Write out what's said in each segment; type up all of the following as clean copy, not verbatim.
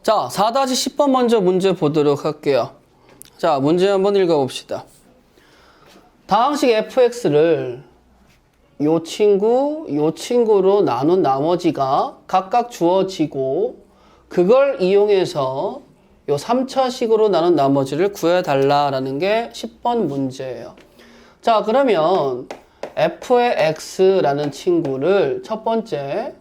자, 4-10번 먼저 문제 보도록 할게요. 자, 문제 한번 읽어봅시다. 다항식 fx를 요 친구로 나눈 나머지가 각각 주어지고 그걸 이용해서 요 3차식으로 나눈 나머지를 구해달라라는 게 10번 문제예요. 자, 그러면 f의 x라는 친구를 첫 번째,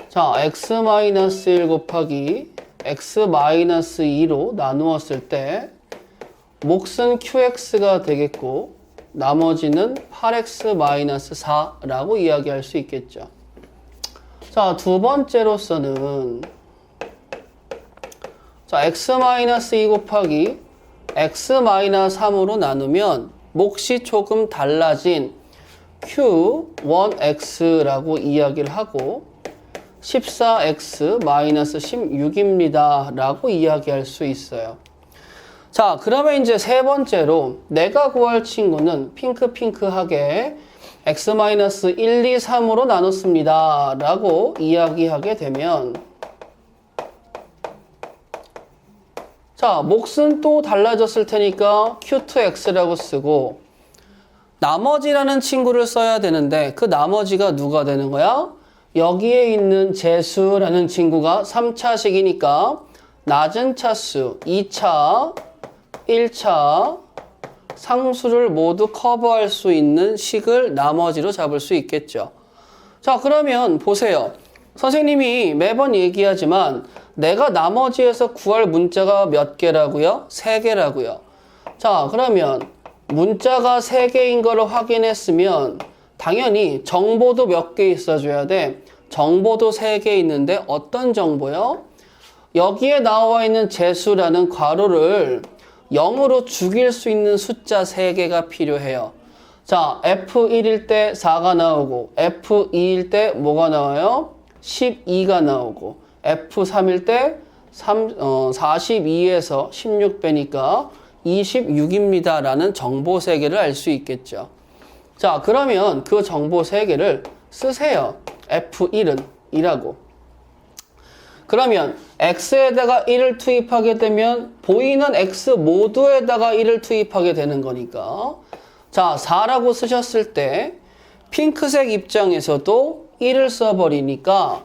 자, x-1 곱하기 x-2로 나누었을 때 몫은 qx가 되겠고 나머지는 8x-4라고 이야기할 수 있겠죠. 자, 두 번째로서는 자, x-2 곱하기 x-3으로 나누면 몫이 조금 달라진 q1x라고 이야기를 하고 14x-16입니다 라고 이야기할 수 있어요. 자, 그러면 이제 세 번째로 내가 구할 친구는 핑크하게 x-1, 2, 3으로 나눴습니다 라고 이야기하게 되면 자, 몫은 또 달라졌을 테니까 q2x라고 쓰고 나머지라는 친구를 써야 되는데 그 나머지가 누가 되는 거야? 여기에 있는 재수라는 친구가 3차식이니까 낮은 차수 2차, 1차 상수를 모두 커버할 수 있는 식을 나머지로 잡을 수 있겠죠. 자, 그러면 보세요. 선생님이 매번 얘기하지만 내가 나머지에서 구할 문자가 몇 개라고요? 3개라고요. 자, 그러면 문자가 3개인 거를 확인했으면 당연히 정보도 몇 개 있어줘야 돼. 정보도 3개 있는데 어떤 정보요? 여기에 나와 있는 재수라는 괄호를 0으로 죽일 수 있는 숫자 3개가 필요해요. 자, F1일 때 4가 나오고 F2일 때 뭐가 나와요? 12가 나오고 F3일 때 42에서 16 빼니까 26입니다 라는 정보 3개를 알 수 있겠죠. 자, 그러면 그 정보 3개를 쓰세요. F1은 2라고. 그러면 X에다가 1을 투입하게 되면 보이는 X 모두에다가 1을 투입하게 되는 거니까 자, 4라고 쓰셨을 때 핑크색 입장에서도 1을 써버리니까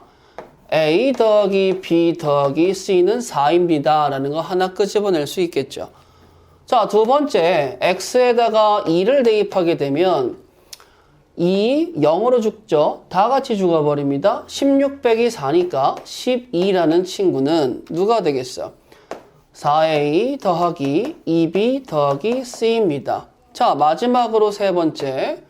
A 더하기 B 더하기 C는 4입니다 라는 거 하나 끄집어낼 수 있겠죠. 자, 두 번째 X에다가 2를 대입하게 되면 2, 0으로 죽죠. 다 같이 죽어버립니다. 16 빼기 4니까 12라는 친구는 누가 되겠어? 4A 더하기 2B 더하기 C입니다. 자, 마지막으로 세 번째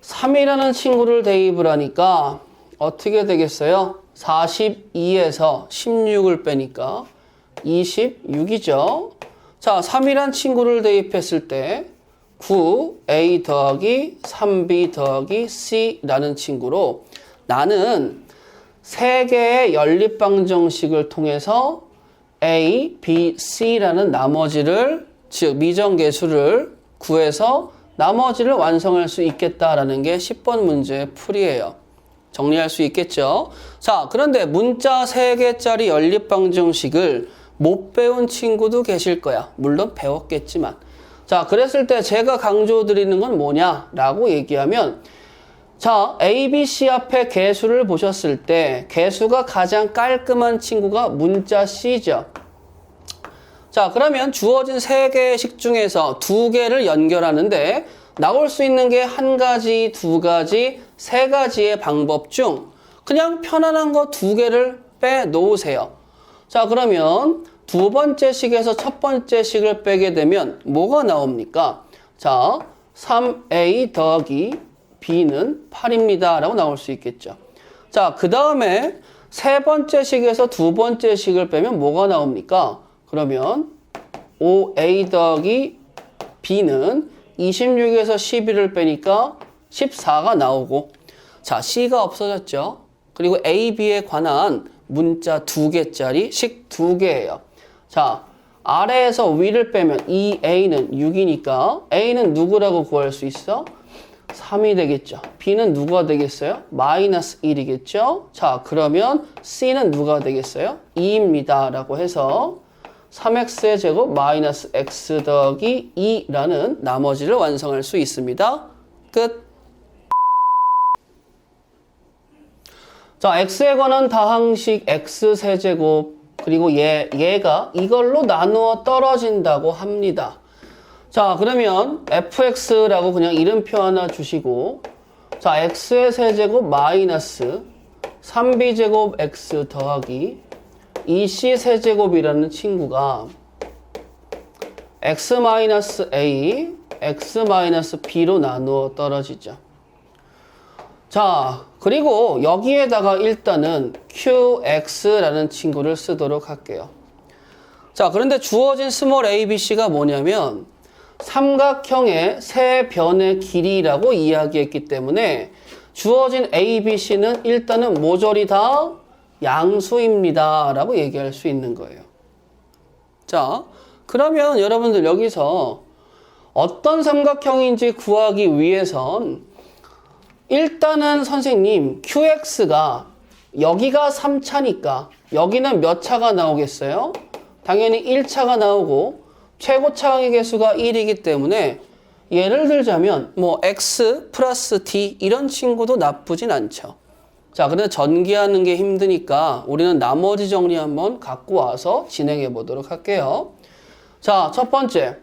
3이라는 친구를 대입을 하니까 어떻게 되겠어요? 42에서 16을 빼니까 26이죠. 자, 3이란 친구를 대입했을 때 9A 더하기 3B 더하기 C라는 친구로 나는 3개의 연립방정식을 통해서 A, B, C라는 나머지를 즉 미정계수를 구해서 나머지를 완성할 수 있겠다라는 게 10번 문제의 풀이에요. 정리할 수 있겠죠? 자, 그런데 문자 3개짜리 연립방정식을 못 배운 친구도 계실 거야. 물론 배웠겠지만. 자, 그랬을 때 제가 강조드리는 건 뭐냐라고 얘기하면 자, A, B, C 앞에 개수를 보셨을 때 개수가 가장 깔끔한 친구가 문자 C죠. 자, 그러면 주어진 3개의 식 중에서 2개를 연결하는데 나올 수 있는 게 1가지, 2가지, 3가지의 방법 중 그냥 편안한 거 2개를 빼놓으세요. 자, 그러면 두 번째 식에서 첫 번째 식을 빼게 되면 뭐가 나옵니까? 자, 3A 더하기 B는 8입니다 라고 나올 수 있겠죠. 자, 그 다음에 세 번째 식에서 두 번째 식을 빼면 뭐가 나옵니까? 그러면 5A 더하기 B는 26에서 11을 빼니까 14가 나오고 자, C가 없어졌죠. 그리고 A, B에 관한 문자 2개짜리 식 2개예요. 자, 아래에서 위를 빼면 이 A는 6이니까 A는 누구라고 구할 수 있어? 3이 되겠죠. b는 누가 되겠어요? 마이너스 1이겠죠. 자, 그러면 c는 누가 되겠어요? 2입니다. 라고 해서 3x의 제곱 마이너스 x 더하기 2라는 나머지를 완성할 수 있습니다. 끝. 자, x에 관한 다항식 x세제곱 그리고 얘가 이걸로 나누어 떨어진다고 합니다. 자, 그러면 fx라고 그냥 이름표 하나 주시고 자, x의 세제곱 마이너스 3b제곱 x 더하기 2c 세제곱이라는 친구가 x-a, x-b로 나누어 떨어지죠. 자, 그리고 여기에다가 일단은 qx라는 친구를 쓰도록 할게요. 자, 그런데 주어진 스몰 abc가 뭐냐면 삼각형의 세 변의 길이라고 이야기했기 때문에 주어진 abc는 일단은 모조리 다 양수입니다 라고 얘기할 수 있는 거예요. 자, 그러면 여러분들 여기서 어떤 삼각형인지 구하기 위해선 일단은 선생님 qx가 여기가 3차니까 여기는 몇 차가 나오겠어요? 당연히 1차가 나오고 최고차항의 개수가 1이기 때문에 예를 들자면 뭐 x 플러스 d 이런 친구도 나쁘진 않죠. 자, 근데 전개하는 게 힘드니까 우리는 나머지 정리 한번 갖고 와서 진행해 보도록 할게요. 자, 첫 번째.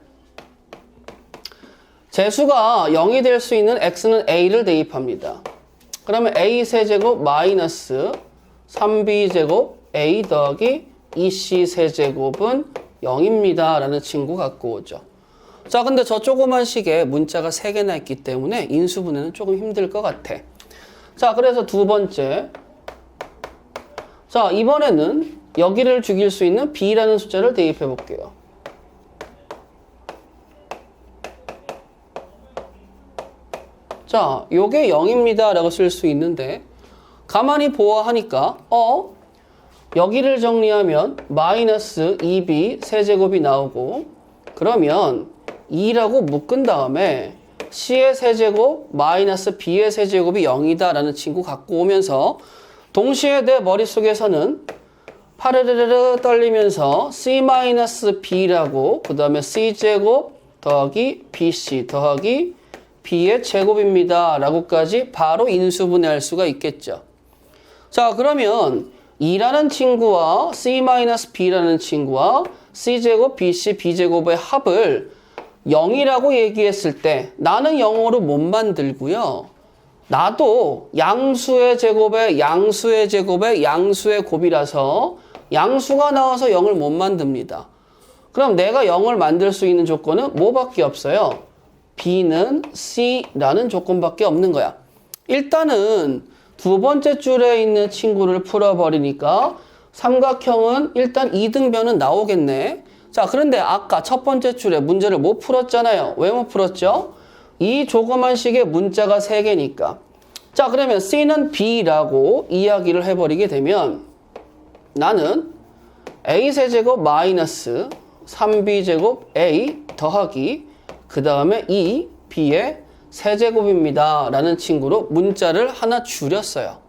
재수가 0이 될 수 있는 x는 a를 대입합니다. 그러면 a 세제곱 마이너스 3b제곱 a 더하기 2c 세제곱은 0입니다. 라는 친구 갖고 오죠. 자, 근데 저 조그만 식에 문자가 3개나 있기 때문에 인수분해는 조금 힘들 것 같아. 자, 그래서 두 번째. 자, 이번에는 여기를 죽일 수 있는 b라는 숫자를 대입해 볼게요. 자, 요게 0입니다. 라고 쓸 수 있는데 가만히 보아하니까 여기를 정리하면 마이너스 2b 세제곱이 나오고 그러면 2라고 묶은 다음에 c의 세제곱 마이너스 b의 세제곱이 0이다 라는 친구 갖고 오면서 동시에 내 머릿속에서는 파르르르 떨리면서 c-b라고 그 다음에 c제곱 더하기 bc 더하기 b의 제곱입니다 라고까지 바로 인수분해할 수가 있겠죠. 자, 그러면 2라는 친구와 c-b라는 친구와 c제곱, bc, b제곱의 합을 0이라고 얘기했을 때 나는 0으로 못 만들고요. 나도 양수의 제곱에 양수의 제곱에 양수의 곱이라서 양수가 나와서 0을 못 만듭니다. 그럼 내가 0을 만들 수 있는 조건은 뭐밖에 없어요? b는 c라는 조건밖에 없는 거야. 일단은 두 번째 줄에 있는 친구를 풀어버리니까 삼각형은 일단 이등변은 나오겠네. 자, 그런데 아까 첫 번째 줄에 문제를 못 풀었잖아요. 왜 못 풀었죠? 이 조그만 식의 문자가 3개니까. 자, 그러면 c는 b라고 이야기를 해버리게 되면 나는 a 세제곱 마이너스 3b제곱 a 더하기 그 다음에 2b의 세제곱입니다 라는 친구로 문자를 하나 줄였어요.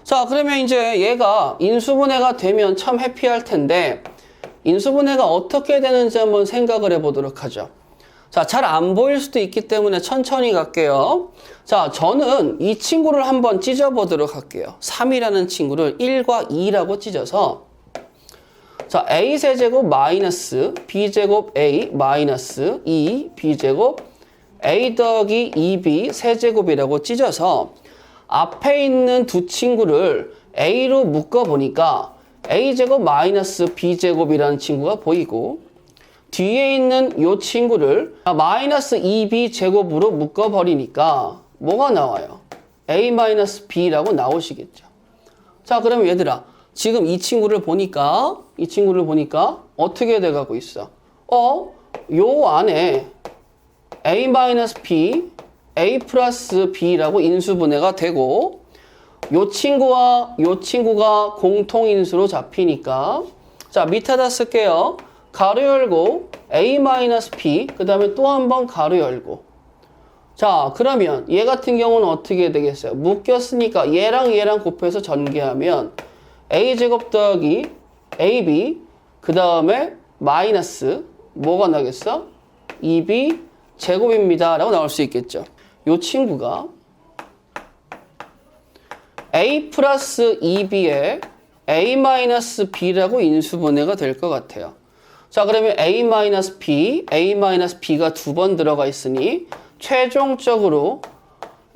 자, 그러면 이제 얘가 인수분해가 되면 참 해피할 텐데 인수분해가 어떻게 되는지 한번 생각을 해보도록 하죠. 자, 잘 안 보일 수도 있기 때문에 천천히 갈게요. 자, 저는 이 친구를 한번 찢어보도록 할게요. 3이라는 친구를 1과 2라고 찢어서 자, a 세제곱 마이너스 b제곱 a 마이너스 2b제곱 a 더하기 2b 세제곱이라고 찢어서 앞에 있는 두 친구를 a로 묶어보니까 a제곱 마이너스 b제곱이라는 친구가 보이고 뒤에 있는 이 친구를 마이너스 2b제곱으로 묶어버리니까 뭐가 나와요? a 마이너스 b라고 나오시겠죠. 자, 그럼 얘들아 지금 이 친구를 보니까 어떻게 돼가고 있어? 요 안에 a-b, a 플러스 b라고 인수분해가 되고 요 친구와 요 친구가 공통인수로 잡히니까 자, 밑에다 쓸게요. 가로 열고 a-p 그 다음에 또 한 번 가로 열고 자, 그러면 얘 같은 경우는 어떻게 되겠어요? 묶였으니까 얘랑 얘랑 곱해서 전개하면 a제곱 더하기 ab 그 다음에 마이너스 뭐가 나겠어? 2b 제곱입니다 라고 나올 수 있겠죠. 요 친구가 a 플러스 2b에 a 마이너스 b라고 인수분해가 될 것 같아요. 자, 그러면 a 마이너스 b가 두 번 들어가 있으니 최종적으로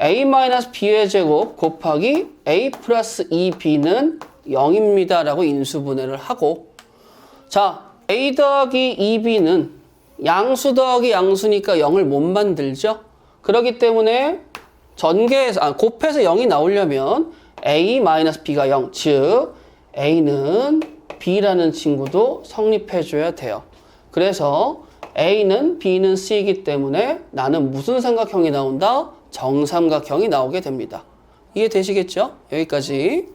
a 마이너스 b의 제곱 곱하기 a 플러스 2b는 0입니다 라고 인수분해를 하고, 자, a 더하기 2b는 양수 더하기 양수니까 0을 못 만들죠. 그렇기 때문에 전개해서 곱해서 0이 나오려면 a 마이너스 b가 0, 즉 a는 b라는 친구도 성립해줘야 돼요. 그래서 a는 b는 c이기 때문에 나는 무슨 삼각형이 나온다? 정삼각형이 나오게 됩니다. 이해되시겠죠? 여기까지.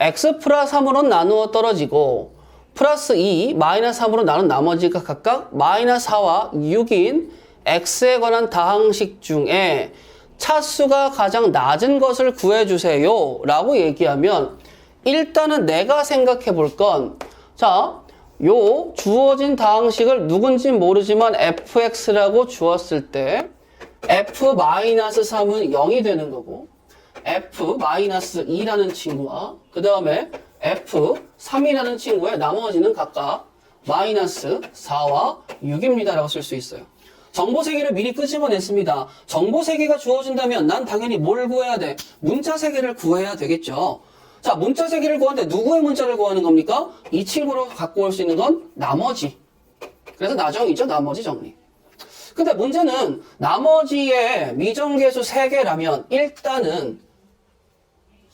x 플러스 3으로 나누어 떨어지고 플러스 2, 마이너스 3으로 나눈 나머지가 각각 마이너스 4와 6인 x에 관한 다항식 중에 차수가 가장 낮은 것을 구해주세요 라고 얘기하면 일단은 내가 생각해 볼 건, 자, 요 주어진 다항식을 누군지 모르지만 fx라고 주었을 때 f-3은 0이 되는 거고 f-2라는 친구와 그 다음에 f3이라는 친구의 나머지는 각각 마이너스 4와 6입니다 라고 쓸 수 있어요. 정보 세개를 미리 끄집어냈습니다. 정보 세개가 주어진다면 난 당연히 뭘 구해야 돼? 문자 세개를 구해야 되겠죠. 자, 문자 세개를 구하는데 누구의 문자를 구하는 겁니까? 이 친구로 갖고 올 수 있는 건 나머지. 그래서 나정이죠. 나머지 정리. 근데 문제는 나머지의 미정계수 3개라면 일단은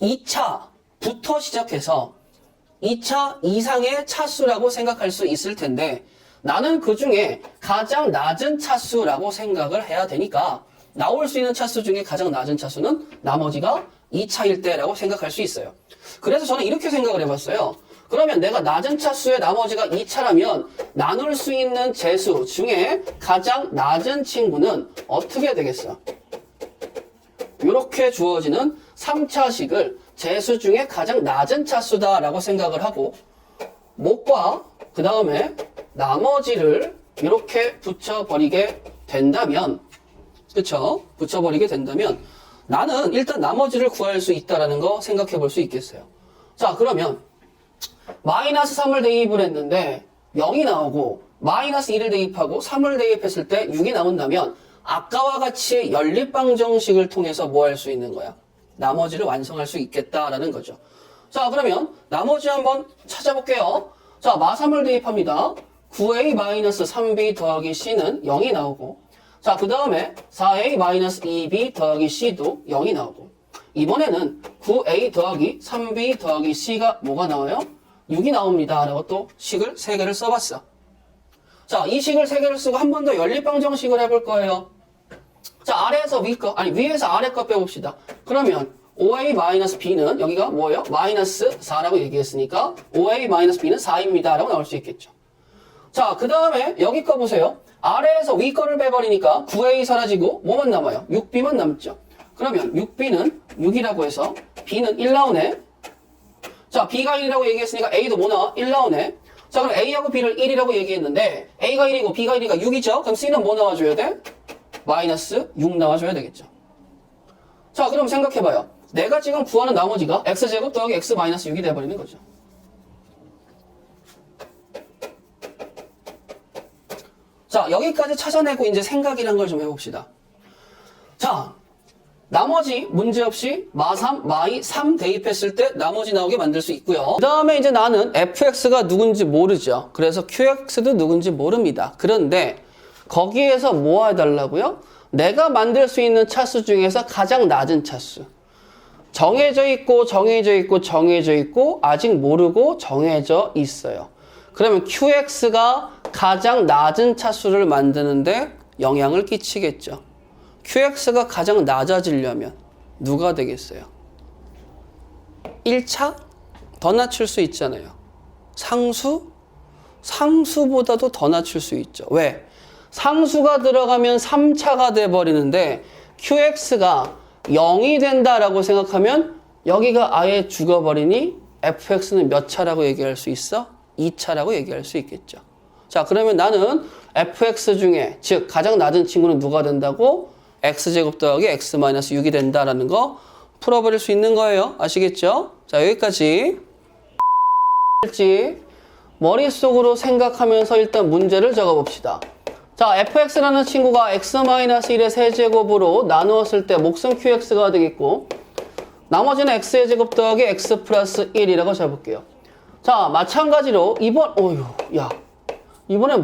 2차부터 시작해서 2차 이상의 차수라고 생각할 수 있을 텐데 나는 그 중에 가장 낮은 차수라고 생각을 해야 되니까 나올 수 있는 차수 중에 가장 낮은 차수는 나머지가 2차일 때라고 생각할 수 있어요. 그래서 저는 이렇게 생각을 해봤어요. 그러면 내가 낮은 차수의 나머지가 2차라면 나눌 수 있는 재수 중에 가장 낮은 친구는 어떻게 되겠어? 이렇게 주어지는 3차식을 재수 중에 가장 낮은 차수다라고 생각을 하고 목과 그 다음에 나머지를 이렇게 붙여버리게 된다면, 그쵸? 붙여버리게 된다면 나는 일단 나머지를 구할 수 있다는 거 생각해 볼 수 있겠어요. 자, 그러면 마이너스 3을 대입을 했는데 0이 나오고 마이너스 2를 대입하고 3을 대입했을 때 6이 나온다면 아까와 같이 연립방정식을 통해서 뭐 할 수 있는 거야? 나머지를 완성할 수 있겠다라는 거죠. 자, 그러면 나머지 한번 찾아볼게요. 자, 마3을 대입합니다. 9a-3b 더하기 c는 0이 나오고, 자, 그 다음에 4a-2b 더하기 c도 0이 나오고, 이번에는 9a 더하기 3b 더하기 c가 뭐가 나와요? 6이 나옵니다. 라고 또 식을 3개를 써봤어. 자, 이 식을 3개를 쓰고 한 번 더 연립방정식을 해볼 거예요. 자, 아래에서 위 거, 아니, 위에서 아래 거 빼봅시다. 그러면 5a-b는 여기가 뭐예요? 마이너스 4라고 얘기했으니까 5a-b는 4입니다. 라고 나올 수 있겠죠. 자, 그 다음에 여기 거 보세요. 아래에서 위 거를 빼버리니까 9a 사라지고 뭐만 남아요? 6b만 남죠. 그러면 6b는 6이라고 해서 b는 1 나오네. 자, b가 1이라고 얘기했으니까 a도 뭐 나와? 1 나오네. 자, 그럼 a하고 b를 1이라고 얘기했는데 a가 1이고 b가 1이니까 6이죠. 그럼 c는 뭐 나와줘야 돼? 마이너스 6 나와줘야 되겠죠. 자, 그럼 생각해봐요. 내가 지금 구하는 나머지가 x제곱 더하기 x 마이너스 6이 돼버리는 거죠. 자, 여기까지 찾아내고 이제 생각이란 걸 좀 해봅시다. 자, 나머지 문제없이 마3, 마2, 3 대입했을 때 나머지 나오게 만들 수 있고요. 그 다음에 이제 나는 fx가 누군지 모르죠. 그래서 qx도 누군지 모릅니다. 그런데 거기에서 뭐 해달라고요? 내가 만들 수 있는 차수 중에서 가장 낮은 차수. 정해져 있고 정해져 있고 정해져 있고 아직 모르고 정해져 있어요. 그러면 qx가 가장 낮은 차수를 만드는데 영향을 끼치겠죠. qx가 가장 낮아지려면 누가 되겠어요? 1차? 더 낮출 수 있잖아요. 상수? 상수보다도 더 낮출 수 있죠. 왜? 상수가 들어가면 3차가 돼버리는데 qx가 0이 된다라고 생각하면 여기가 아예 죽어버리니 fx는 몇 차라고 얘기할 수 있어? 2차라고 얘기할 수 있겠죠. 자, 그러면 나는 fx 중에 즉 가장 낮은 친구는 누가 된다고? x제곱 더하기 x-6이 된다라는 거 풀어버릴 수 있는 거예요. 아시겠죠? 자, 여기까지. 머릿속으로 생각하면서 일단 문제를 적어봅시다. 자, fx라는 친구가 x-1의 세제곱으로 나누었을 때 목숨 qx가 되겠고 나머지는 x의 제곱 더하기 x 플러스 1이라고 잡을게요. 자, 마찬가지로 이번엔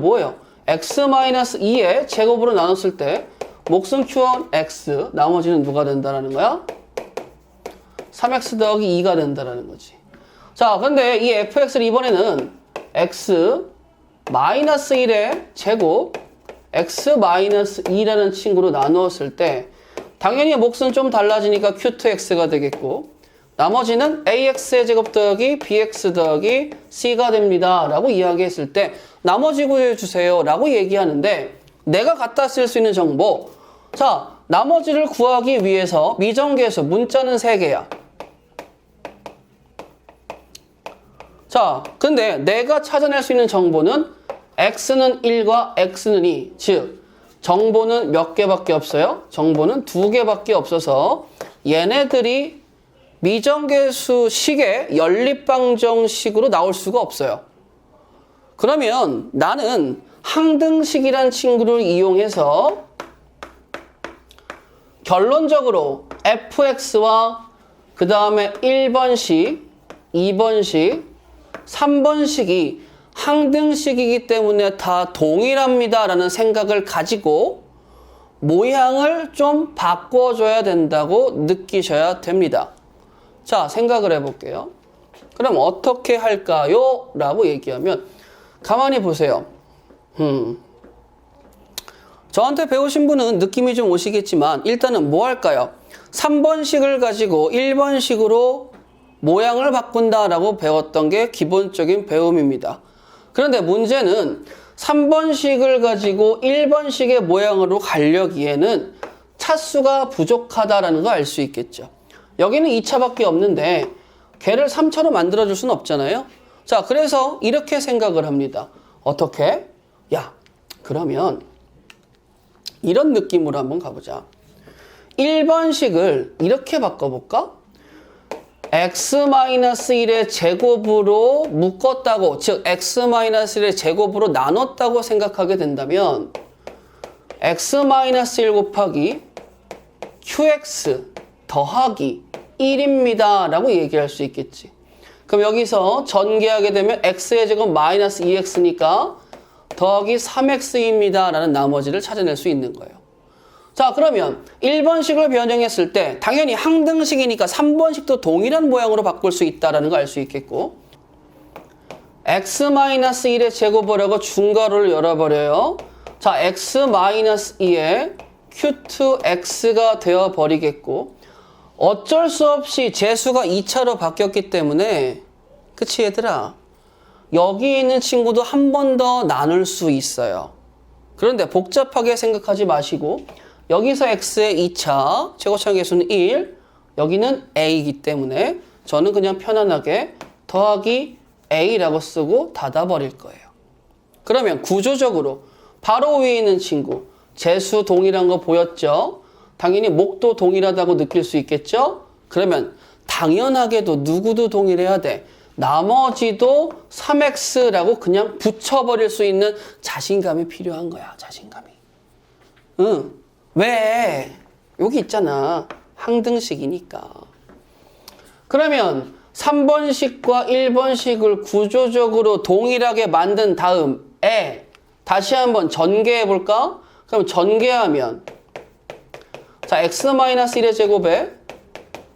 뭐예요? x-2의 제곱으로 나눴을 때 목숨 q원 x, 나머지는 누가 된다라는 거야? 3x 더하기 2가 된다라는 거지. 자, 근데 이 fx를 이번에는 x-1의 제곱 x-2라는 친구로 나누었을 때 당연히 몫은 좀 달라지니까 q2x가 되겠고 나머지는 ax의 제곱 더하기 bx 더하기 c가 됩니다 라고 이야기했을 때 나머지 구해주세요 라고 얘기하는데 내가 갖다 쓸 수 있는 정보, 자, 나머지를 구하기 위해서 미정계수 문자는 3개야. 자, 근데 내가 찾아낼 수 있는 정보는 x는 1과 x는 2, 즉 정보는 몇 개밖에 없어요? 정보는 2개밖에 없어서 얘네들이 미정계수식의 연립방정식으로 나올 수가 없어요. 그러면 나는 항등식이란 친구를 이용해서 결론적으로 fx와 그 다음에 1번식, 2번식, 3번식이 항등식이기 때문에 다 동일합니다 라는 생각을 가지고 모양을 좀 바꿔줘야 된다고 느끼셔야 됩니다. 자, 생각을 해볼게요. 그럼 어떻게 할까요? 라고 얘기하면 가만히 보세요. 저한테 배우신 분은 느낌이 좀 오시겠지만 일단은 뭐 할까요? 3번식을 가지고 1번식으로 모양을 바꾼다라고 배웠던 게 기본적인 배움입니다. 그런데 문제는 3번식을 가지고 1번식의 모양으로 가려기에는 차수가 부족하다라는 거 알 수 있겠죠. 여기는 2차밖에 없는데 걔를 3차로 만들어줄 수는 없잖아요. 자, 그래서 이렇게 생각을 합니다. 어떻게? 야, 그러면 이런 느낌으로 한번 가보자. 1번식을 이렇게 바꿔볼까? x-1의 제곱으로 묶었다고, 즉 x-1의 제곱으로 나눴다고 생각하게 된다면 x-1 곱하기 qx 더하기 1입니다 라고 얘기할 수 있겠지. 그럼 여기서 전개하게 되면 x의 제곱 마이너스 2x니까 더하기 3x입니다 라는 나머지를 찾아낼 수 있는 거예요. 자, 그러면 1번식을 변형했을 때 당연히 항등식이니까 3번식도 동일한 모양으로 바꿀 수 있다는 걸 알 수 있겠고 x-1의 제곱을 하고 중괄호를 열어버려요. 자, x-2의 q2x가 되어버리겠고 어쩔 수 없이 재수가 2차로 바뀌었기 때문에 그치 얘들아? 여기 있는 친구도 한 번 더 나눌 수 있어요. 그런데 복잡하게 생각하지 마시고 여기서 x의 2차 최고차항 계수는 1, 여기는 a이기 때문에 저는 그냥 편안하게 더하기 a라고 쓰고 닫아버릴 거예요. 그러면 구조적으로 바로 위에 있는 친구 재수 동일한 거 보였죠? 당연히 목도 동일하다고 느낄 수 있겠죠? 그러면 당연하게도 누구도 동일해야 돼. 나머지도 3x라고 그냥 붙여버릴 수 있는 자신감이 필요한 거야. 자신감이. 응. 왜? 여기 있잖아. 항등식이니까. 그러면 3번식과 1번식을 구조적으로 동일하게 만든 다음에 다시 한번 전개해 볼까? 그럼 전개하면 자, x-1의 제곱에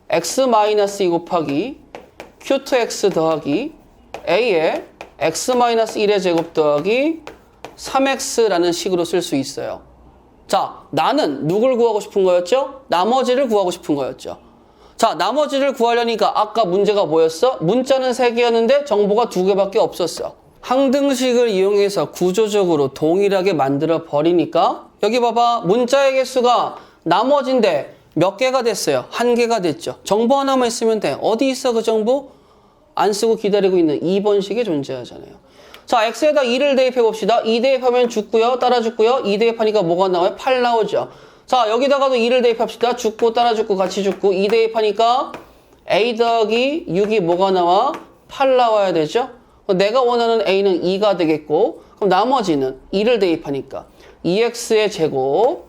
x-2 곱하기 q2x 더하기 a의 x-1의 제곱 더하기 3x라는 식으로 쓸 수 있어요. 자, 나는 누굴 구하고 싶은 거였죠? 나머지를 구하고 싶은 거였죠. 자, 나머지를 구하려니까 아까 문제가 뭐였어? 문자는 3개였는데 정보가 2개밖에 없었어. 항등식을 이용해서 구조적으로 동일하게 만들어 버리니까 여기 봐봐. 문자의 개수가 나머지인데 몇 개가 됐어요? 한 개가 됐죠. 정보 하나만 있으면 돼. 어디 있어 그 정보? 안 쓰고 기다리고 있는 2번식이 존재하잖아요. 자, x에다 2를 대입해 봅시다. 2 대입하면 죽고요. 따라 죽고요. 2 대입하니까 뭐가 나와요? 8 나오죠. 자, 여기다가도 2를 대입합시다. 죽고 따라 죽고 같이 죽고 2 대입하니까 a 더하기 6이 뭐가 나와? 8 나와야 되죠. 내가 원하는 a는 2가 되겠고 그럼 나머지는 2를 대입하니까 2x의 제곱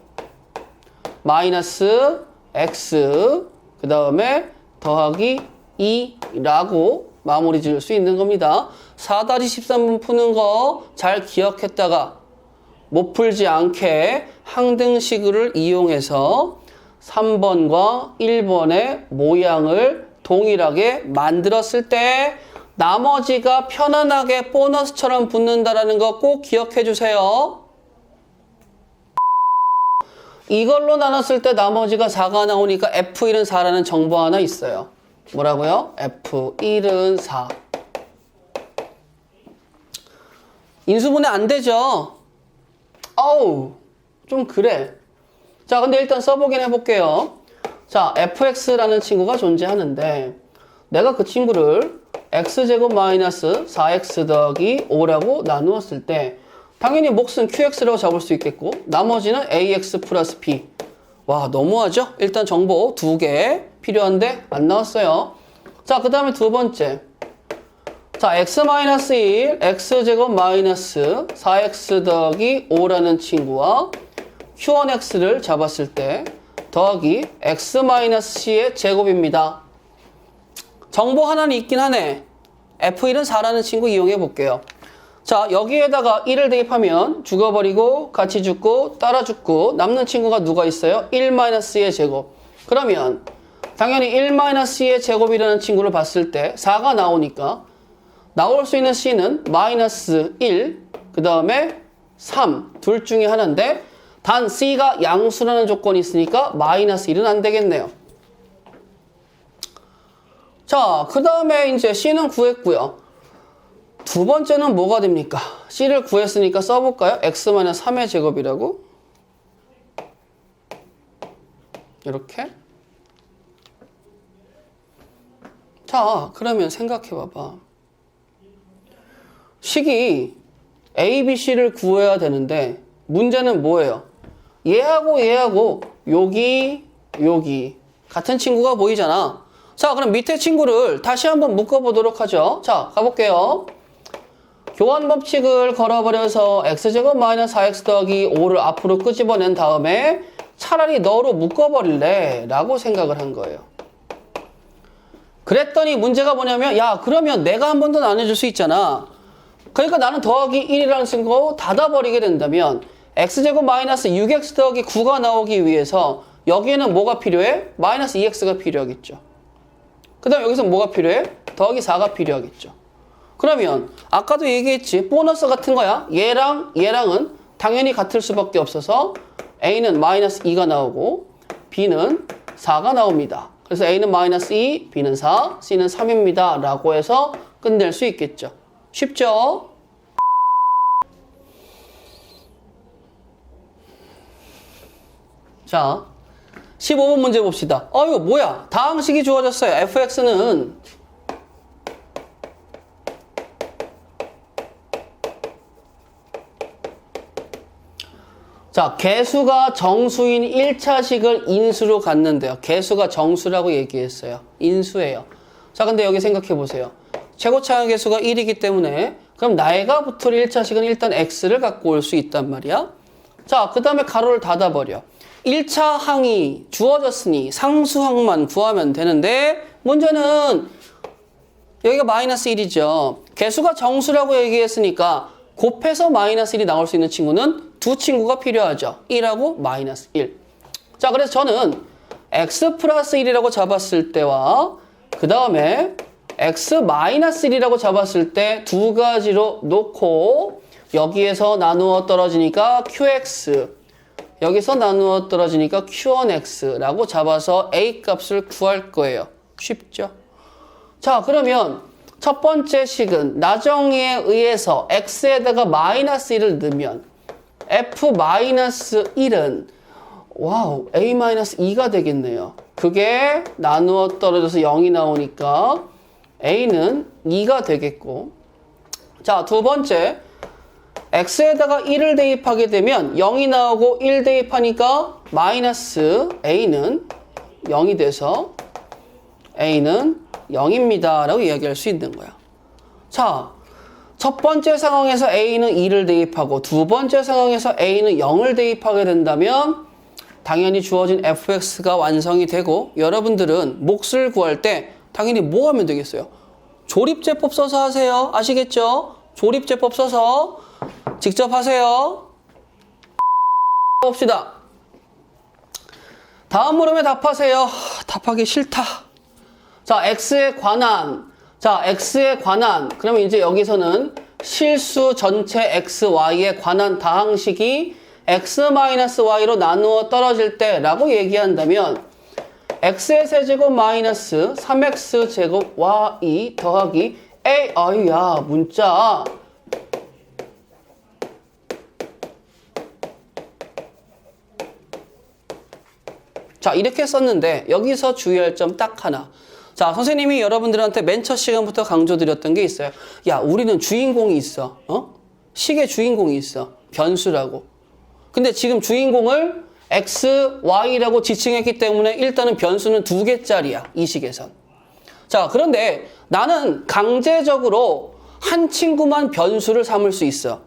마이너스 x 그 다음에 더하기 2라고 마무리 지을 수 있는 겁니다. 4-13분 푸는 거 잘 기억했다가 못 풀지 않게 항등식을 이용해서 3번과 1번의 모양을 동일하게 만들었을 때 나머지가 편안하게 보너스처럼 붙는다는 거 꼭 기억해 주세요. 이걸로 나눴을 때 나머지가 4가 나오니까 F1은 4라는 정보 하나 있어요. 뭐라고요? F1은 4. 인수분해 안 되죠? 어우, 좀 그래. 자, 근데 일단 써보긴 해볼게요. 자, fx라는 친구가 존재하는데 내가 그 친구를 x제곱 마이너스 4x 더하기 5라고 나누었을 때 당연히 몫은 qx라고 잡을 수 있겠고 나머지는 ax 플러스 b. 와, 너무하죠? 일단 정보 2개 필요한데 안 나왔어요. 자, 그 다음에 두 번째. 자, x-1, x제곱 마이너스 4x 더하기 5라는 친구와 q1x를 잡았을 때 더하기 x-c의 제곱입니다. 정보 하나는 있긴 하네. f1은 4라는 친구 이용해 볼게요. 자, 여기에다가 1을 대입하면 죽어버리고 같이 죽고 따라 죽고 남는 친구가 누가 있어요? 1-의 제곱. 그러면 당연히 1-의 제곱이라는 친구를 봤을 때 4가 나오니까 나올 수 있는 c는 마이너스 1, 그 다음에 3, 둘 중에 하나인데 단 c가 양수라는 조건이 있으니까 마이너스 1은 안 되겠네요. 자, 그 다음에 이제 c는 구했고요. 두 번째는 뭐가 됩니까? c를 구했으니까 써볼까요? x-3의 제곱이라고. 이렇게. 자, 그러면 생각해봐봐. 식이 A, B, C를 구해야 되는데 문제는 뭐예요? 얘하고 여기 같은 친구가 보이잖아. 자, 그럼 밑에 친구를 다시 한번 묶어보도록 하죠. 자, 가볼게요. 교환 법칙을 걸어버려서 x제곱 마이너스 4x 더하기 5를 앞으로 끄집어낸 다음에 차라리 너로 묶어버릴래 라고 생각을 한 거예요. 그랬더니 문제가 뭐냐면 야, 그러면 내가 한 번 더 나눠줄 수 있잖아. 그러니까 나는 더하기 1이라는 친구 닫아버리게 된다면 x제곱 마이너스 6x 더하기 9가 나오기 위해서 여기에는 뭐가 필요해? 마이너스 2x가 필요하겠죠. 그 다음 여기서 뭐가 필요해? 더하기 4가 필요하겠죠. 그러면 아까도 얘기했지. 보너스 같은 거야. 얘랑은 당연히 같을 수밖에 없어서 a는 마이너스 2가 나오고 b는 4가 나옵니다. 그래서 a는 마이너스 2, b는 4, c는 3입니다. 라고 해서 끝낼 수 있겠죠. 쉽죠? 자, 15번 문제 봅시다. 이거 뭐야? 다항식이 주어졌어요. fx는 자, 개수가 정수인 1차식을 인수로 갖는데요. 개수가 정수라고 얘기했어요. 인수예요. 자, 근데 여기 생각해 보세요. 최고차항 개수가 1이기 때문에 그럼 나이가 붙을 1차식은 일단 x를 갖고 올 수 있단 말이야. 자, 그 다음에 가로를 닫아버려. 1차 항이 주어졌으니 상수항만 구하면 되는데 문제는 여기가 마이너스 1이죠. 개수가 정수라고 얘기했으니까 곱해서 마이너스 1이 나올 수 있는 친구는 두 친구가 필요하죠. 1하고 마이너스 1. 자, 그래서 저는 x 플러스 1이라고 잡았을 때와 그 다음에 x 마이너스 1이라고 잡았을 때 두 가지로 놓고 여기에서 나누어 떨어지니까 qx 여기서 나누어 떨어지니까 q1x라고 잡아서 a 값을 구할 거예요. 쉽죠? 자, 그러면 첫 번째 식은 나정의에 의해서 x에다가 마이너스 1을 넣으면 f-1은 와우 a-2가 되겠네요. 그게 나누어 떨어져서 0이 나오니까 a는 2가 되겠고, 자, 두 번째 x에다가 1을 대입하게 되면 0이 나오고 1 대입하니까 마이너스 a는 0이 돼서 a는 0입니다 라고 이야기할 수 있는 거야. 자, 첫 번째 상황에서 a는 2를 대입하고 두 번째 상황에서 a는 0을 대입하게 된다면 당연히 주어진 fx가 완성이 되고, 여러분들은 몫을 구할 때 당연히 뭐 하면 되겠어요? 조립제법 써서 하세요. 아시겠죠? 조립제법 써서 직접 하세요. 봅시다. 다음 물음에 답하세요. 답하기 싫다. 자, x에 관한. 자, x에 관한. 그러면 이제 여기서는 실수 전체 xy에 관한 다항식이 x-y로 나누어 떨어질 때 라고 얘기한다면 x의 세제곱 마이너스 3x 제곱 y 더하기 a, 아유야 문자. 자, 이렇게 썼는데 여기서 주의할 점 딱 하나. 자, 선생님이 여러분들한테 맨 첫 시간부터 강조드렸던 게 있어요. 야, 우리는 주인공이 있어. 식의 주인공이 있어. 변수라고. 근데 지금 주인공을 x, y라고 지칭했기 때문에 일단은 변수는 2개짜리야. 이 식에선. 자, 그런데 나는 강제적으로 한 친구만 변수를 삼을 수 있어.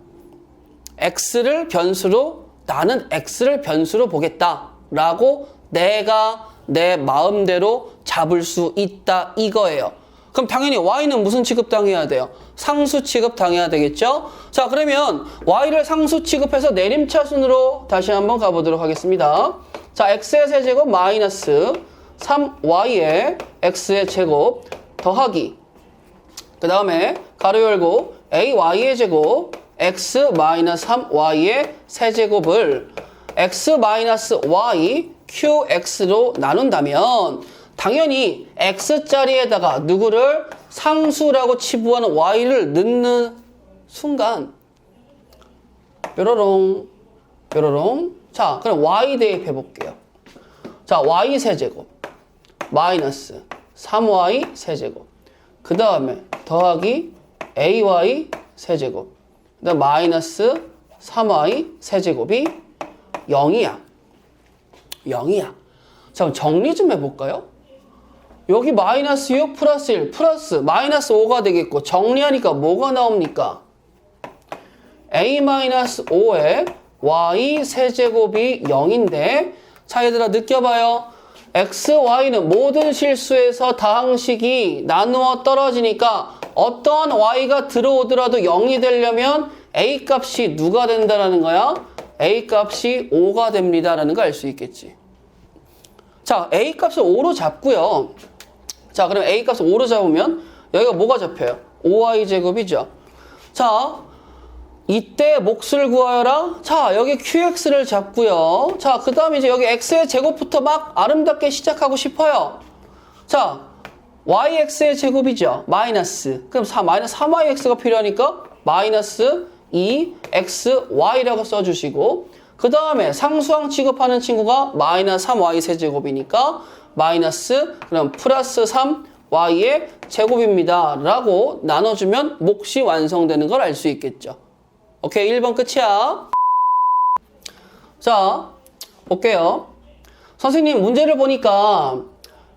x를 변수로, 나는 x를 변수로 보겠다 라고 내가 내 마음대로 잡을 수 있다 이거예요. 그럼 당연히 y는 무슨 취급당해야 돼요? 상수 취급당해야 되겠죠? 자, 그러면 y를 상수 취급해서 내림차순으로 다시 한번 가보도록 하겠습니다. 자, x의 세제곱 마이너스 3y의 x의 제곱 더하기, 그 다음에 가로 열고 ay의 제곱 x 마이너스 3y의 세제곱을 x 마이너스 y qx로 나눈다면 당연히 x자리에다가 누구를 상수라고 치부하는 y를 넣는 순간 뾰로롱 뾰로롱. 자, 그럼 y 대입해 볼게요. 자, y 세제곱 마이너스 3y 세제곱, 그 다음에 더하기 ay 세제곱, 그 다음 마이너스 3y 세제곱이 0이야. 0이야. 자, 그럼 정리 좀 해볼까요? 여기 마이너스 6 플러스 1 플러스 마이너스 5가 되겠고, 정리하니까 뭐가 나옵니까? a-5에 y 세제곱이 0인데, 자, 얘들아 느껴봐요. x, y는 모든 실수에서 다항식이 나누어 떨어지니까 어떠한 y가 들어오더라도 0이 되려면 a 값이 누가 된다라는 거야? a 값이 5가 됩니다라는 거 알 수 있겠지. 자, a 값을 5로 잡고요. 자, 그럼 a 값을 5로 잡으면 여기가 뭐가 잡혀요? 5y 제곱이죠. 자, 이때 몫을 구하여라. 자, 여기 qx를 잡고요. 자, 그 다음에 이제 여기 x의 제곱부터 막 아름답게 시작하고 싶어요. 자, yx의 제곱이죠. 마이너스. 그럼 마이너스 3yx가 필요하니까 마이너스 2xy라고 써주시고, 그 다음에 상수항 취급하는 친구가 마이너스 3y 세제곱이니까 마이너스, 그럼 플러스 3y의 제곱입니다 라고 나눠주면 몫이 완성되는 걸 알 수 있겠죠. 오케이, 1번 끝이야. 자, 볼게요. 선생님 문제를 보니까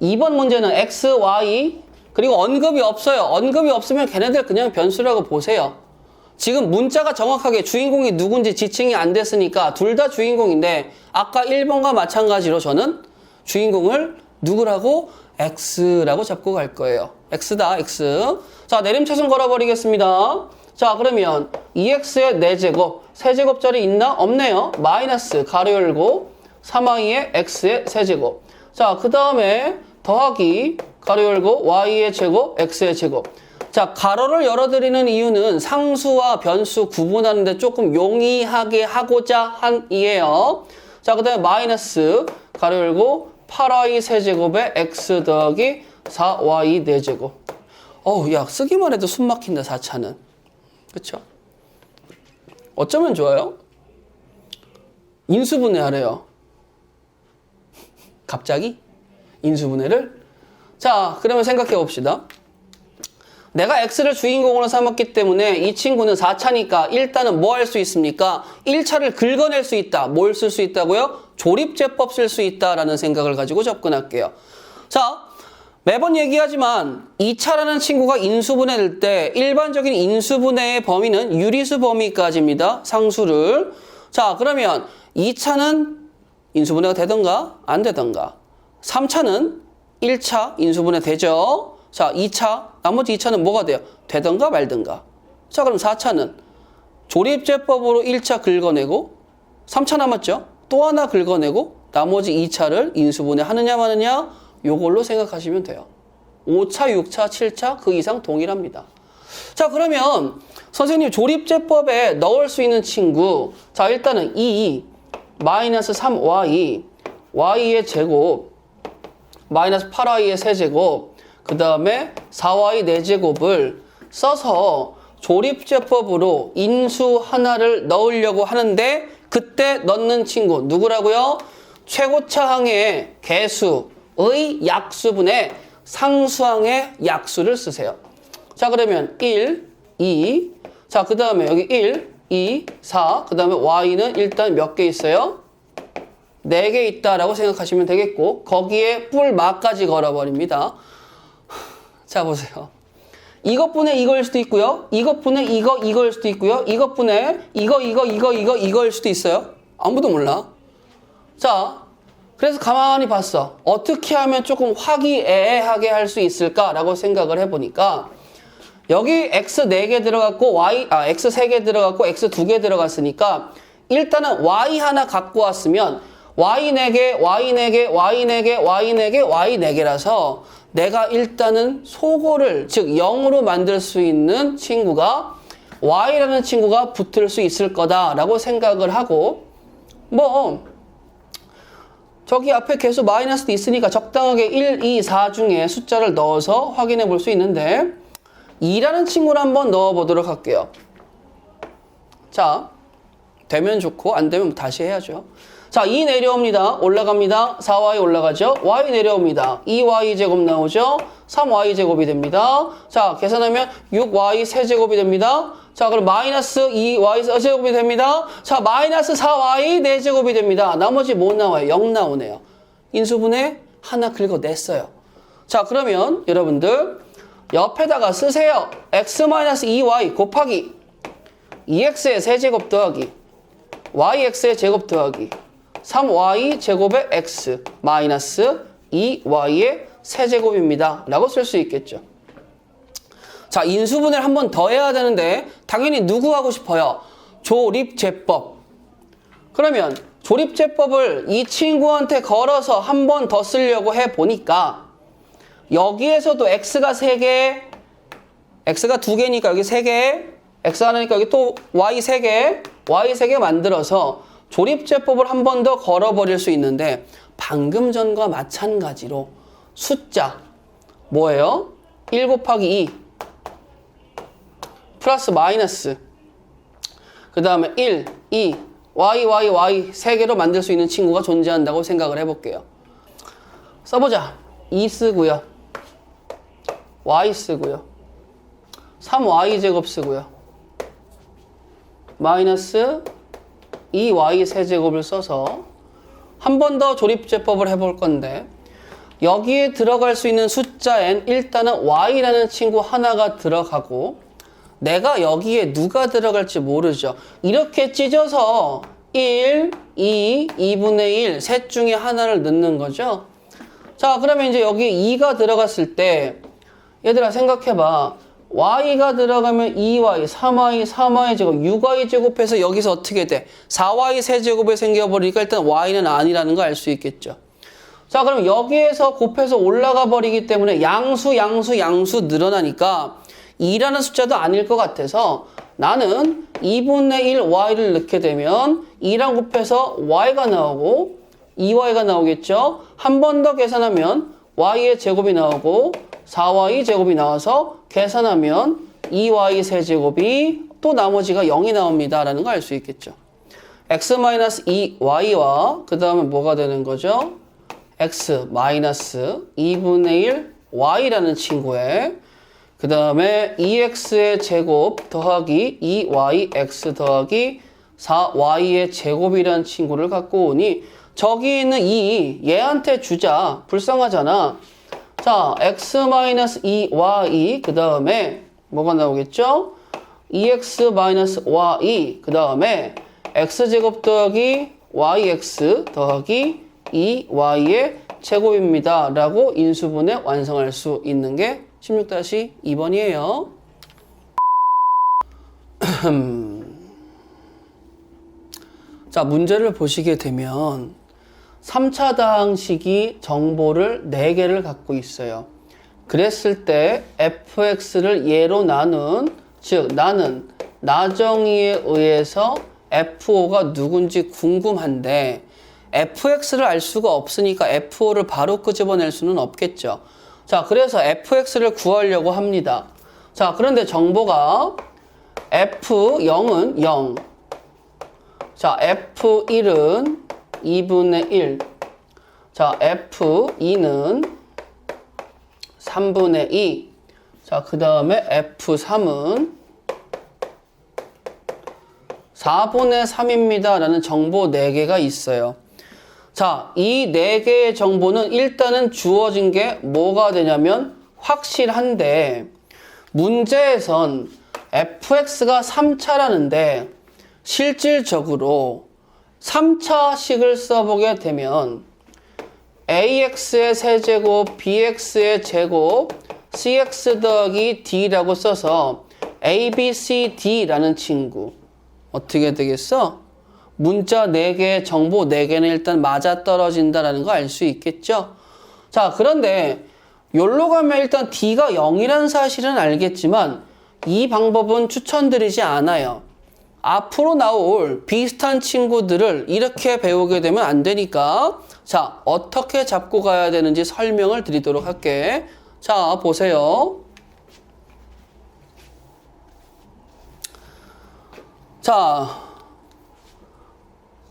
2번 문제는 x, y 그리고 언급이 없어요. 언급이 없으면 걔네들 그냥 변수라고 보세요. 지금 문자가 정확하게 주인공이 누군지 지칭이 안 됐으니까 둘 다 주인공인데, 아까 1번과 마찬가지로 저는 주인공을 누구라고? x라고 잡고 갈 거예요. x다, x. 자, 내림차순 걸어버리겠습니다. 자, 그러면 2x의 4제곱, 세제곱짜리 있나? 없네요. 마이너스 가로 열고 3y의 x의 세제곱. 자, 그 다음에 더하기 가로 열고 y의 제곱, x의 제곱. 자, 가로를 열어드리는 이유는 상수와 변수 구분하는데 조금 용이하게 하고자 한 이에요. 자, 그 다음에 마이너스 가로 열고 8y 세제곱에 x 더하기 4y 4제곱. 어우, 야, 쓰기만 해도 숨 막힌다, 4차는. 그쵸? 어쩌면 좋아요? 인수분해 하래요. 갑자기? 인수분해를? 자, 그러면 생각해 봅시다. 내가 x를 주인공으로 삼았기 때문에 이 친구는 4차니까 일단은 뭐 할 수 있습니까? 1차를 긁어낼 수 있다. 뭘 쓸 수 있다고요? 조립제법 쓸 수 있다라는 생각을 가지고 접근할게요. 자, 매번 얘기하지만 2차라는 친구가 인수분해될 때 일반적인 인수분해의 범위는 유리수 범위까지입니다. 상수를. 자, 그러면 2차는 인수분해가 되던가 안 되던가. 3차는 1차 인수분해 되죠. 자, 2차, 나머지 2차는 뭐가 돼요? 되던가 말던가. 자, 그럼 4차는 조립제법으로 1차 긁어내고 3차 남았죠? 또 하나 긁어내고 나머지 2차를 인수분해 하느냐 마느냐 요걸로 생각하시면 돼요. 5차, 6차, 7차 그 이상 동일합니다. 자, 그러면 선생님 조립제법에 넣을 수 있는 친구, 자, 일단은 2 마이너스 3y y의 제곱 마이너스 8y의 세제곱 그 다음에 4y 4제곱을 써서 조립제법으로 인수 하나를 넣으려고 하는데 그때 넣는 친구 누구라고요? 최고차항의 개수의 약수분의 상수항의 약수를 쓰세요. 자, 그러면 1, 2, 자, 그 다음에 여기 1, 2, 4, 그 다음에 y는 일단 몇 개 있어요? 4개 있다라고 생각하시면 되겠고 거기에 뿔마까지 걸어버립니다. 자, 보세요. 이것분의 이거일 수도 있고요. 이것분의 이거일 수도 있고요. 이것분의 이거일 수도 있어요. 아무도 몰라. 자, 그래서 가만히 봤어. 어떻게 하면 조금 화기애애하게 할 수 있을까라고 생각을 해보니까 여기 x 4개 들어갔고 x 3개 들어갔고 x 2개 들어갔으니까 일단은 y 하나 갖고 왔으면 y 4개, y 4개, y 4개, y 4개, y 4개라서 내가 일단은 소거를 즉 0으로 만들 수 있는 친구가 y라는 친구가 붙을 수 있을 거다라고 생각을 하고 뭐 저기 앞에 계속 마이너스도 있으니까 적당하게 1, 2, 4 중에 숫자를 넣어서 확인해 볼 수 있는데 2라는 친구를 한번 넣어 보도록 할게요. 자, 되면 좋고 안 되면 다시 해야죠. 자, 2 내려옵니다. 올라갑니다. 4y 올라가죠. y 내려옵니다. 2y제곱 나오죠. 3y제곱이 됩니다. 자, 계산하면 6y 세제곱이 됩니다. 자, 그럼 마이너스 2y 세제곱이 됩니다. 자, 마이너스 4y 4제곱이 됩니다. 나머지 뭐 나와요? 0 나오네요. 인수분해 하나 긁어냈어요. 자, 그러면 여러분들 옆에다가 쓰세요. x-2y 곱하기 2x의 세제곱 더하기 yx의 제곱 더하기 3y 제곱의 x 마이너스 2y의 세제곱입니다. 라고 쓸 수 있겠죠. 자, 인수분해를 한 번 더 해야 되는데 당연히 누구 하고 싶어요? 조립제법. 그러면 조립제법을 이 친구한테 걸어서 한 번 더 쓰려고 해보니까 여기에서도 x가 3개, x가 2개니까 여기 3개, x 하나니까 여기 또 y 3개, y 3개 만들어서 조립제법을 한 번 더 걸어버릴 수 있는데 방금 전과 마찬가지로 숫자 뭐예요? 1 곱하기 2 플러스 마이너스 그 다음에 1, 2, y 3개로 만들 수 있는 친구가 존재한다고 생각을 해볼게요. 써보자. 2 쓰고요. y 쓰고요. 3y제곱 쓰고요. 마이너스 2y 세제곱을 써서 한 번 더 조립제법을 해볼 건데 여기에 들어갈 수 있는 숫자엔 일단은 y라는 친구 하나가 들어가고 내가 여기에 누가 들어갈지 모르죠. 이렇게 찢어서 1, 2, 2분의 1 셋 중에 하나를 넣는 거죠. 자, 그러면 이제 여기에 2가 들어갔을 때 얘들아 생각해봐. y가 들어가면 2y, 3y, 3y 제곱, 6y 제곱해서 여기서 어떻게 돼? 4y 세제곱이 생겨버리니까 일단 y는 아니라는 거 알 수 있겠죠. 자, 그럼 여기에서 곱해서 올라가 버리기 때문에 양수 늘어나니까 2라는 숫자도 아닐 것 같아서 나는 2분의 1 y를 넣게 되면 2랑 곱해서 y가 나오고 2y가 나오겠죠. 한 번 더 계산하면 y의 제곱이 나오고 4y 제곱이 나와서 계산하면 2y 세제곱이 또 나머지가 0이 나옵니다. 라는 걸 알 수 있겠죠. x-2y와 그 다음에 뭐가 되는 거죠? x-2분의 1 y라는 친구에 그 다음에 2x의 제곱 더하기 2yx 더하기 4y의 제곱이라는 친구를 갖고 오니 저기 있는 얘한테 주자. 불쌍하잖아. 자, x-2y 그 다음에 뭐가 나오겠죠? 2x-y 그 다음에 x제곱 더하기 yx 더하기 2y의 제곱입니다. 라고 인수분해 완성할 수 있는 게 16-2번이에요. 자, 문제를 보시게 되면 3차당식이 정보를 4개를 갖고 있어요. 그랬을 때 fx를 예로 나눈, 즉 나는 나정의에 의해서 fo가 누군지 궁금한데 fx를 알 수가 없으니까 fo를 바로 끄집어낼 수는 없겠죠. 자, 그래서 fx를 구하려고 합니다. 자, 그런데 정보가 f0은 0. 자, f1은 2분의 1. 자, f2는 3분의 2. 자, 그 다음에 f3은 4분의 3입니다. 라는 정보 4개가 있어요. 자, 이 4개의 정보는 일단은 주어진 게 뭐가 되냐면 확실한데 문제에선 fx가 3차라는데 실질적으로 3차식을 써보게 되면 ax의 세제곱, bx의 제곱, cx 더하기 d라고 써서 a, b, c, d라는 친구 어떻게 되겠어? 문자 4개, 정보 4개는 일단 맞아떨어진다는 거 알 수 있겠죠? 자, 그런데 여기로 가면 일단 d가 0이라는 사실은 알겠지만 이 방법은 추천드리지 않아요. 앞으로 나올 비슷한 친구들을 이렇게 배우게 되면 안 되니까 자, 어떻게 잡고 가야 되는지 설명을 드리도록 할게. 자, 보세요. 자,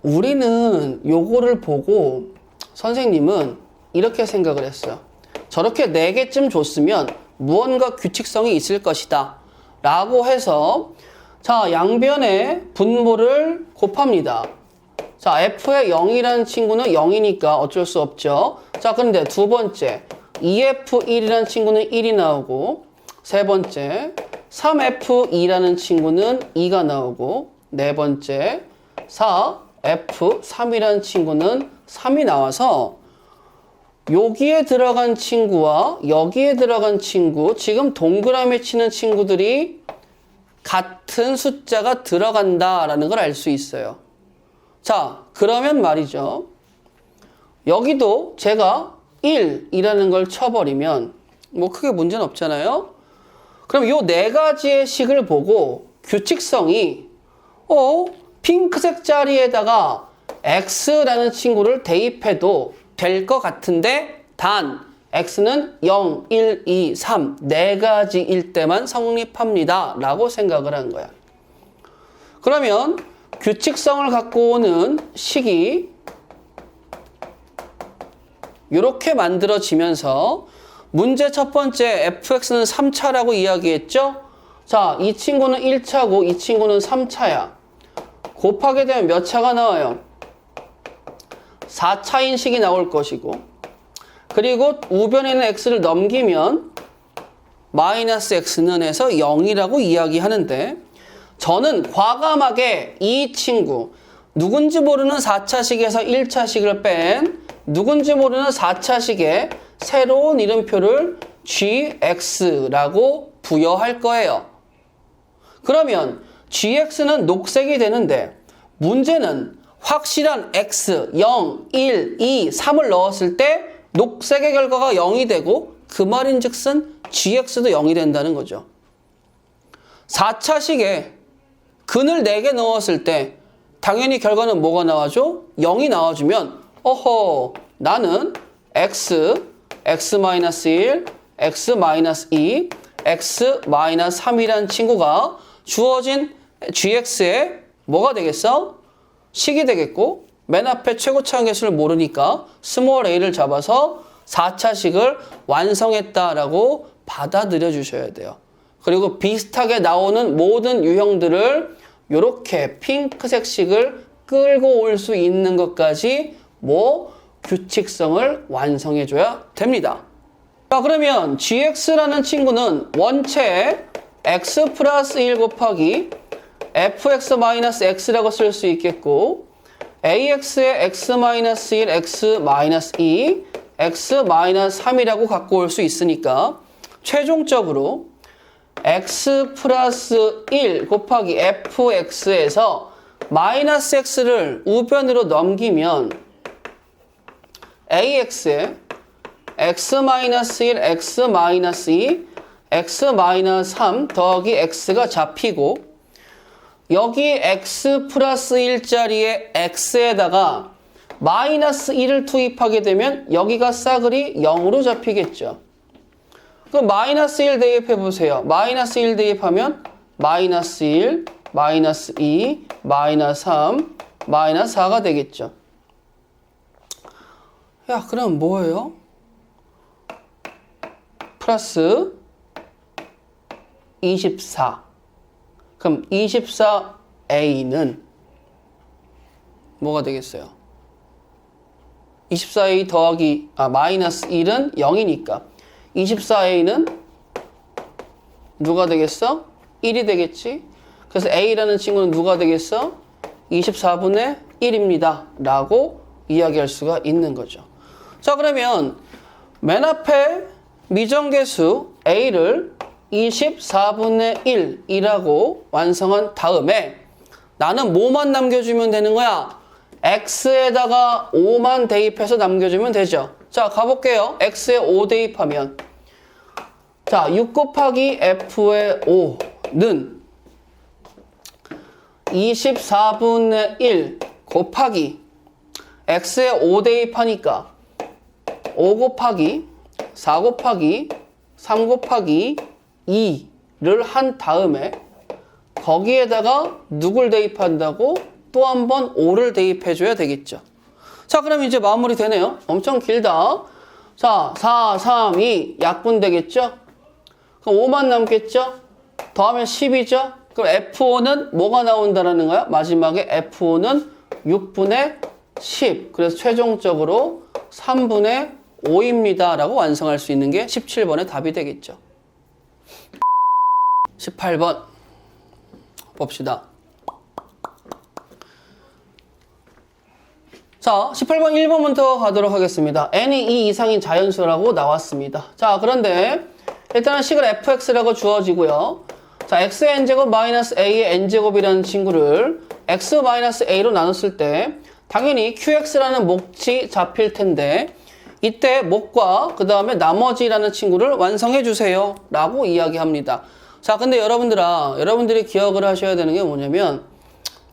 우리는 요거를 보고 선생님은 이렇게 생각을 했어요. 저렇게 4개쯤 줬으면 무언가 규칙성이 있을 것이다 라고 해서 자, 양변의 분모를 곱합니다. 자, f의 0이라는 친구는 0이니까 어쩔 수 없죠. 자, 그런데 두 번째 2f1이라는 친구는 1이 나오고 세 번째 3f2라는 친구는 2가 나오고 네 번째 4f3이라는 친구는 3이 나와서 여기에 들어간 친구와 여기에 들어간 친구, 지금 동그라미 치는 친구들이 같은 숫자가 들어간다라는 걸 알 수 있어요. 자, 그러면 말이죠. 여기도 제가 1이라는 걸 쳐버리면 뭐 크게 문제는 없잖아요. 그럼 요 4가지의 식을 보고 규칙성이 핑크색 자리에다가 x라는 친구를 대입해도 될 것 같은데 단 x는 0, 1, 2, 3 4가지일 때만 성립합니다 라고 생각을 한 거야. 그러면 규칙성을 갖고 오는 식이 이렇게 만들어지면서 문제 첫 번째 fx는 3차라고 이야기했죠? 자, 이 친구는 1차고 이 친구는 3차야. 곱하게 되면 몇 차가 나와요? 4차인 식이 나올 것이고 그리고 우변에 있는 x를 넘기면 마이너스 x는 해서 0이라고 이야기하는데 저는 과감하게 이 친구 누군지 모르는 4차식에서 1차식을 뺀 누군지 모르는 4차식에 새로운 이름표를 gx라고 부여할 거예요. 그러면 gx는 녹색이 되는데 문제는 확실한 x, 0, 1, 2, 3을 넣었을 때 녹색의 결과가 0이 되고 그 말인즉슨 gx도 0이 된다는 거죠. 4차식에 근을 4개 넣었을 때 당연히 결과는 뭐가 나와줘? 0이 나와주면 어허 나는 x, x-1, x-2, x-3이라는 친구가 주어진 gx의 뭐가 되겠어? 식이 되겠고 맨 앞에 최고차원 개수를 모르니까 스몰 a를 잡아서 4차식을 완성했다라고 받아들여 주셔야 돼요. 그리고 비슷하게 나오는 모든 유형들을 이렇게 핑크색 식을 끌고 올 수 있는 것까지 규칙성을 완성해 줘야 됩니다. 자, 그러면 gx라는 친구는 원체 x 플러스 1 곱하기 fx-x라고 쓸 수 있겠고 ax의 x-1, x-2, x-3이라고 갖고 올 수 있으니까 최종적으로 x 플러스 1 곱하기 fx에서 마이너스 x를 우변으로 넘기면 ax의 x-1, x-2, x-3 더하기 x가 잡히고 여기 x 플러스 1짜리의 x에다가 마이너스 1을 투입하게 되면 여기가 싸그리 0으로 잡히겠죠. 그럼 마이너스 1 대입해 보세요. 마이너스 1 대입하면 마이너스 1, 마이너스 2, 마이너스 3, 마이너스 4가 되겠죠. 야, 그럼 뭐예요? 플러스 24. 그럼 24a는 뭐가 되겠어요? 24a 더하기 마이너스 1은 0이니까 24a는 누가 되겠어? 1이 되겠지? 그래서 a라는 친구는 누가 되겠어? 24분의 1입니다. 라고 이야기할 수가 있는 거죠. 자, 그러면 맨 앞에 미정계수 a를 24분의 1이라고 완성한 다음에 나는 뭐만 남겨주면 되는 거야? x에다가 5만 대입해서 남겨주면 되죠. 자, 가볼게요. x에 5 대입하면 자, 6 곱하기 f의 5는 24분의 1 곱하기 x에 5 대입하니까 5 곱하기 4 곱하기 3 곱하기 2를 한 다음에 거기에다가 누굴 대입한다고? 또 한 번 5를 대입해줘야 되겠죠. 자, 그럼 이제 마무리 되네요. 엄청 길다. 자, 4, 3, 2 약분 되겠죠? 그럼 5만 남겠죠? 더하면 10이죠? 그럼 F5는 뭐가 나온다라는 거야? 마지막에 F5는 6분의 10. 그래서 최종적으로 3분의 5입니다. 라고 완성할 수 있는 게 17번의 답이 되겠죠. 18번 봅시다. 자, 18번 1번부터 가도록 하겠습니다. n이 2 이상인 자연수라고 나왔습니다. 자, 그런데 일단은 식을 fx라고 주어지고요. 자, x의 n제곱 마이너스 a의 n제곱이라는 친구를 x 마이너스 a로 나눴을 때 당연히 qx라는 몫이 잡힐 텐데 이때 몫과 그 다음에 나머지라는 친구를 완성해 주세요 라고 이야기합니다. 자, 근데 여러분들이 기억을 하셔야 되는 게 뭐냐면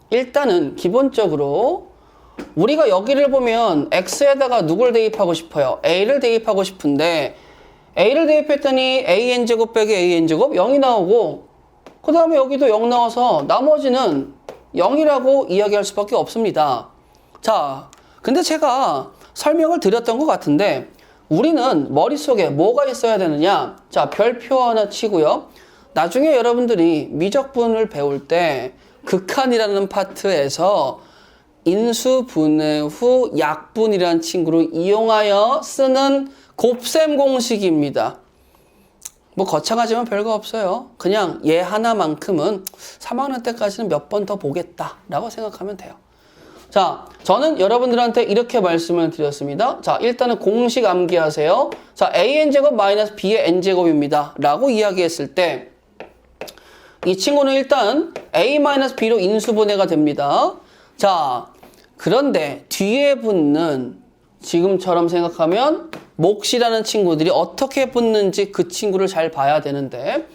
일단은 기본적으로 우리가 여기를 보면 x에다가 누굴 대입하고 싶어요? a를 대입하고 싶은데 a를 대입했더니 an제곱 빼기 an제곱 0이 나오고 그 다음에 여기도 0 나와서 나머지는 0이라고 이야기할 수밖에 없습니다. 자, 근데 제가 설명을 드렸던 것 같은데 우리는 머릿속에 뭐가 있어야 되느냐? 자, 별표 하나 치고요. 나중에 여러분들이 미적분을 배울 때 극한이라는 파트에서 인수분해 후 약분이라는 친구를 이용하여 쓰는 곱셈 공식입니다. 뭐 거창하지만 별거 없어요. 그냥 얘 하나만큼은 3학년 때까지는 몇 번 더 보겠다라고 생각하면 돼요. 자, 저는 여러분들한테 이렇게 말씀을 드렸습니다. 자, 일단은 공식 암기하세요. 자, an제곱 마이너스 b의 n제곱입니다. 라고 이야기했을 때 이 친구는 일단 a-b로 인수분해가 됩니다. 자, 그런데 뒤에 붙는 지금처럼 생각하면 몫이라는 친구들이 어떻게 붙는지 그 친구를 잘 봐야 되는데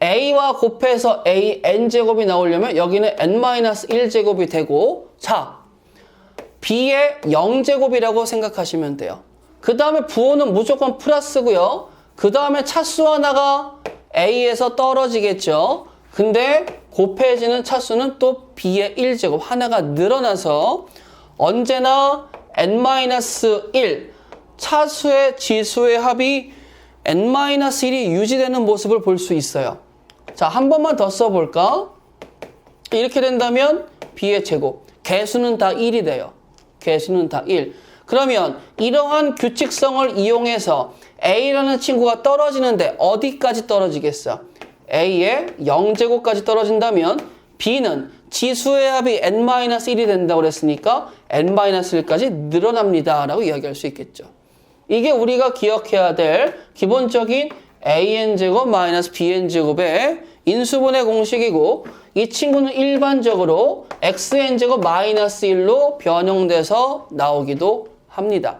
a와 곱해서 a n제곱이 나오려면 여기는 n-1제곱이 되고 자, b의 0제곱이라고 생각하시면 돼요. 그 다음에 부호는 무조건 플러스고요. 그 다음에 차수 하나가 A에서 떨어지겠죠. 근데 곱해지는 차수는 또 B의 1제곱 하나가 늘어나서 언제나 n-1 차수의 지수의 합이 n-1이 유지되는 모습을 볼 수 있어요. 자, 한 번만 더 써볼까? 이렇게 된다면 B의 제곱. 개수는 다 1이 돼요. 개수는 다 1. 그러면 이러한 규칙성을 이용해서 A라는 친구가 떨어지는데 어디까지 떨어지겠어? A의 0제곱까지 떨어진다면 B는 지수의 합이 n-1이 된다고 그랬으니까 n-1까지 늘어납니다 라고 이야기할 수 있겠죠. 이게 우리가 기억해야 될 기본적인 an제곱 마이너스 bn제곱의 인수분해 공식이고 이 친구는 일반적으로 xn제곱 마이너스 1로 변형돼서 나오기도 합니다.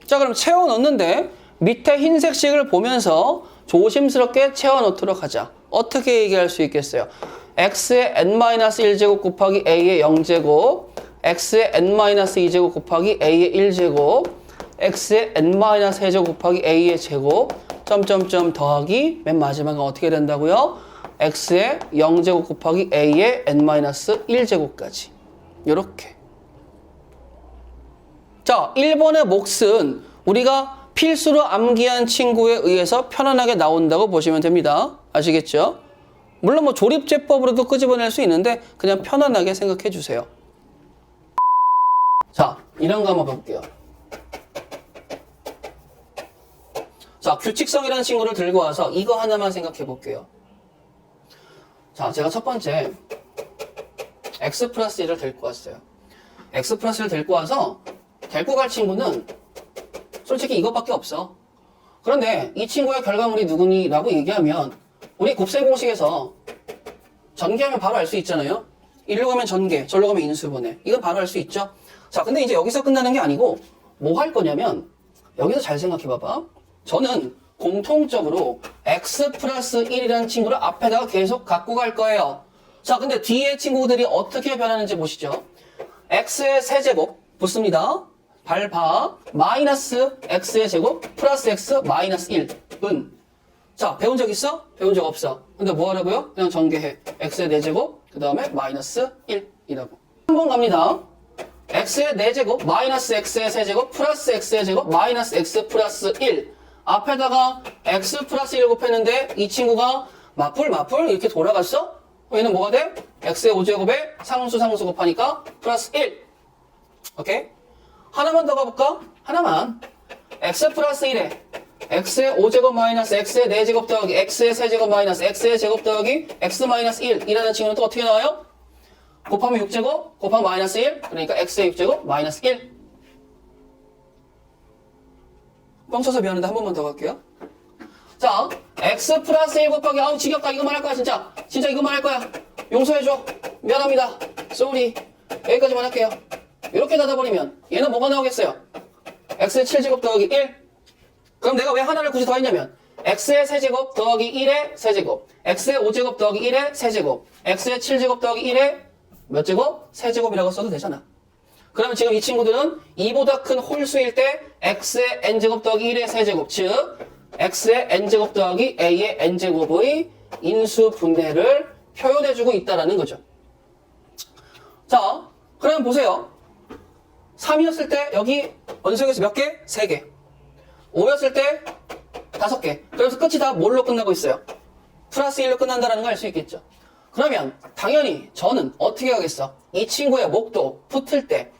자, 그럼 채워 넣는데 밑에 흰색 식을 보면서 조심스럽게 채워 넣도록 하자. 어떻게 얘기할 수 있겠어요? x의 n-1제곱 곱하기 a의 0제곱, x의 n-2제곱 곱하기 a의 1제곱, x의 n-3제곱 곱하기 a의 제곱, 점점점 더하기 맨 마지막은 어떻게 된다고요? x의 0제곱 곱하기 a의 n-1제곱까지. 요렇게. 자, 1번의 몫은 우리가 필수로 암기한 친구에 의해서 편안하게 나온다고 보시면 됩니다. 아시겠죠? 물론 뭐 조립제법으로도 끄집어낼 수 있는데 그냥 편안하게 생각해 주세요. 자, 이런 거 한번 볼게요. 자, 규칙성이라는 친구를 들고 와서 이거 하나만 생각해 볼게요. 자, 제가 첫 번째 x 플러스 1을 데리고 왔어요. x 플러스 1을 데리고 와서 데리고 갈 친구는 솔직히 이것밖에 없어. 그런데 이 친구의 결과물이 누구니? 라고 얘기하면 우리 곱셈 공식에서 전개하면 바로 알 수 있잖아요. 일로 가면 전개, 절로 가면 인수분해. 이건 바로 알 수 있죠. 자, 근데 이제 여기서 끝나는 게 아니고 뭐 할 거냐면 여기서 잘 생각해 봐봐. 저는 공통적으로 x 플러스 1이라는 친구를 앞에다가 계속 갖고 갈 거예요. 자, 근데 뒤에 친구들이 어떻게 변하는지 보시죠. x의 세제곱 붙습니다. 밟아 마이너스 x의 제곱 플러스 x 마이너스 1은 자, 배운 적 있어? 배운 적 없어. 근데 뭐 하라고요? 그냥 전개해. x의 4제곱 그 다음에 마이너스 1이라고. 한 번 갑니다. x의 4제곱 마이너스 x의 세제곱 플러스 x의 제곱 마이너스 x 플러스 1 앞에다가 x 플러스 1 곱했는데 이 친구가 맞불 이렇게 돌아갔어? 얘는 뭐가 돼? x의 5제곱에 상수 곱하니까 플러스 1. 오케이? 하나만 더 가볼까? 하나만. x 플러스 1에 x의 5제곱 마이너스 x의 4제곱 더하기 x의 세제곱 마이너스 x의 제곱 더하기 x 마이너스 1이라는 친구는 또 어떻게 나와요? 곱하면 6제곱 곱하면 마이너스 1 그러니까 x의 6제곱 마이너스 1. 뻥쳐서 미안한데 한 번만 더 갈게요. 자, x 플러스 1 곱하기 아우 지겹다 이거만 할 거야 진짜 이거만 할 거야. 용서해줘. 미안합니다. 쏘리. 여기까지만 할게요. 이렇게 닫아버리면 얘는 뭐가 나오겠어요? x의 7제곱 더하기 1. 그럼 내가 왜 하나를 굳이 더했냐면 x의 세제곱 더하기 1의 세제곱 x의 5제곱 더하기 1의 세제곱 x의 7제곱 더하기 1의 몇 제곱? 세제곱이라고 써도 되잖아. 그러면 지금 이 친구들은 2보다 큰 홀수일 때 x의 n제곱 더하기 1의 세제곱 즉 x의 n제곱 더하기 a의 n제곱의 인수분해를 표현해주고 있다는 거죠. 자, 그러면 보세요. 3이었을 때 여기 원소에서 몇 개? 3개. 5였을 때 5개. 그래서 끝이 다 뭘로 끝나고 있어요? 플러스 1로 끝난다는 걸 알 수 있겠죠. 그러면 당연히 저는 어떻게 하겠어? 이 친구의 목도 붙을 때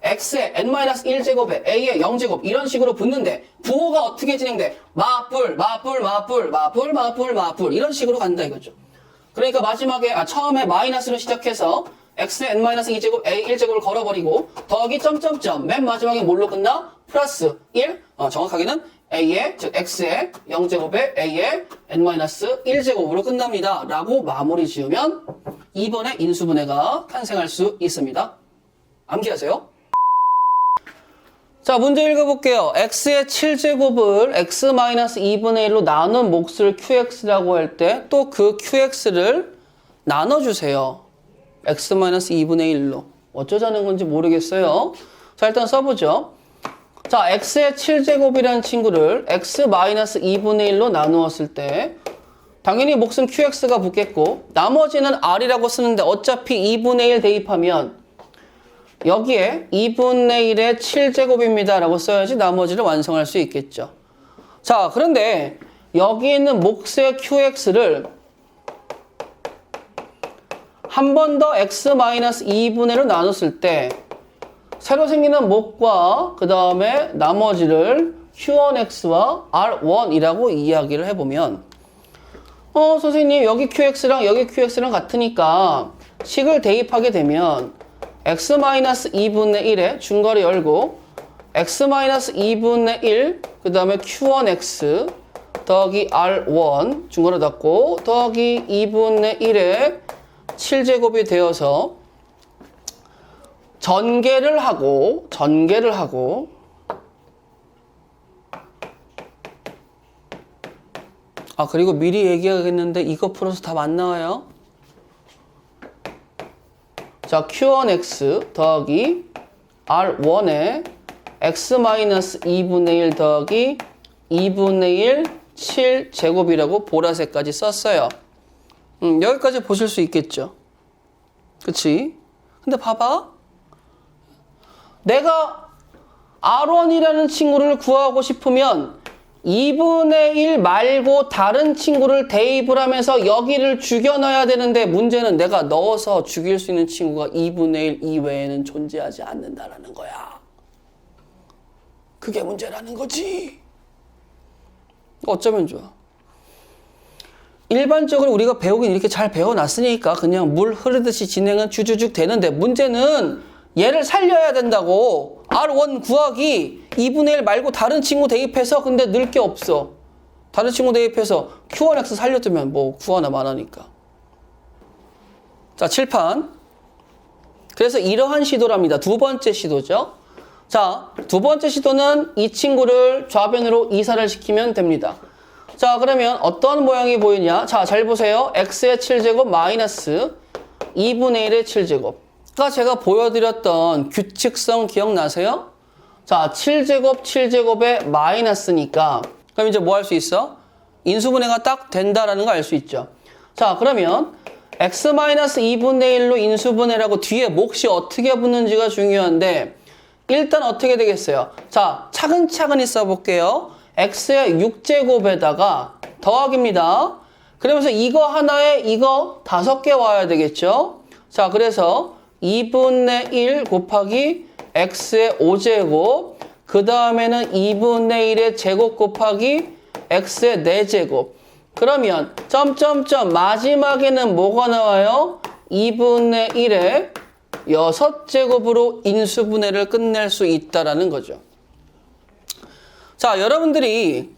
x의 n-1제곱에 a의 0제곱 이런 식으로 붙는데 부호가 어떻게 진행돼? 마뿔 이런 식으로 간다 이거죠. 그러니까 마지막에 처음에 마이너스로 시작해서 x의 n-2제곱 a 1제곱을 걸어버리고 더하기 점점점 맨 마지막에 뭘로 끝나? 플러스 1 정확하게는 a의 즉 x의 0제곱에 a의 n-1제곱으로 끝납니다 라고 마무리 지으면 2번의 인수분해가 탄생할 수 있습니다. 암기하세요. 자, 문제 읽어볼게요. x의 7제곱을 x-2분의 1로 나눈 몫을 qx라고 할 때 또 그 qx를 나눠주세요. x-2분의 1로. 어쩌자는 건지 모르겠어요. 자, 일단 써보죠. 자, x의 7제곱이라는 친구를 x-2분의 1로 나누었을 때 당연히 몫은 qx가 붙겠고 나머지는 r이라고 쓰는데 어차피 2분의 1 대입하면 여기에 2분의 1의 7제곱입니다 라고 써야지 나머지를 완성할 수 있겠죠. 자, 그런데 여기 있는 몫의 qx를 한 번 더 x-2분의 1로 나눴을 때 새로 생기는 몫과 그 다음에 나머지를 q1x와 r1이라고 이야기를 해보면 선생님 여기 qx랑 여기 qx랑 같으니까 식을 대입하게 되면 x-2분의 1에 중괄호 열고 x-2분의 1 그 다음에 q1x 더하기 r1 중괄호 닫고 더하기 2분의 1에 7제곱이 되어서 전개를 하고 그리고 미리 얘기하겠는데 이거 풀어서 답 안 나와요. 자, q1x 더하기 r1에 x-2분의 1 더하기 2분의 1 7제곱이라고 보라색까지 썼어요. 여기까지 보실 수 있겠죠. 그치? 근데 봐봐. 내가 r1이라는 친구를 구하고 싶으면 2분의 1 말고 다른 친구를 대입을 하면서 여기를 죽여 넣어야 되는데 문제는 내가 넣어서 죽일 수 있는 친구가 2분의 1 이외에는 존재하지 않는다라는 거야. 그게 문제라는 거지. 어쩌면 좋아. 일반적으로 우리가 배우긴 이렇게 잘 배워놨으니까 그냥 물 흐르듯이 진행은 주주죽 되는데 문제는 얘를 살려야 된다고. R1 구하기 2분의 1 말고 다른 친구 대입해서 근데 넣을 게 없어. 다른 친구 대입해서 Q1X 살려두면 뭐 구하나 마나니까. 자, 칠판. 그래서 이러한 시도랍니다. 두 번째 시도죠. 자, 두 번째 시도는 이 친구를 좌변으로 이사를 시키면 됩니다. 자, 그러면 어떤 모양이 보이냐? 자, 잘 보세요. x의 7제곱 마이너스 2분의 1의 7제곱. 아까 제가 보여드렸던 규칙성 기억나세요? 자, 7제곱에 마이너스니까 그럼 이제 뭐 할 수 있어? 인수분해가 딱 된다라는 거 알 수 있죠. 자, 그러면 x-2분의 1로 인수분해라고 뒤에 몫이 어떻게 붙는지가 중요한데 일단 어떻게 되겠어요? 자, 차근차근히 써볼게요. x의 6제곱에다가 더하기입니다. 그러면서 이거 하나에 이거 5개 와야 되겠죠? 자, 그래서 2분의 1 곱하기 x의 5제곱 그 다음에는 2분의 1의 제곱 곱하기 x의 4제곱 그러면 점점점 마지막에는 뭐가 나와요? 2분의 1의 6제곱으로 인수분해를 끝낼 수 있다라는 거죠. 자, 여러분들이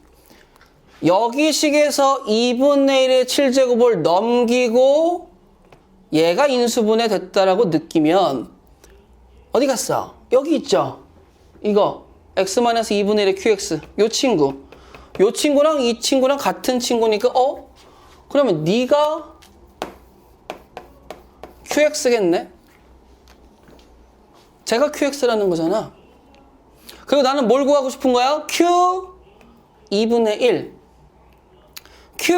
여기 식에서 2분의 1의 7제곱을 넘기고 얘가 인수분해 됐다라고 느끼면 어디 갔어? 여기 있죠? 이거 x-2분의 1의 qx 요 친구랑 이 친구랑 같은 친구니까 그러면 네가 qx겠네? 제가 qx라는 거잖아. 그리고 나는 뭘 구하고 싶은 거야? q 2분의 1 q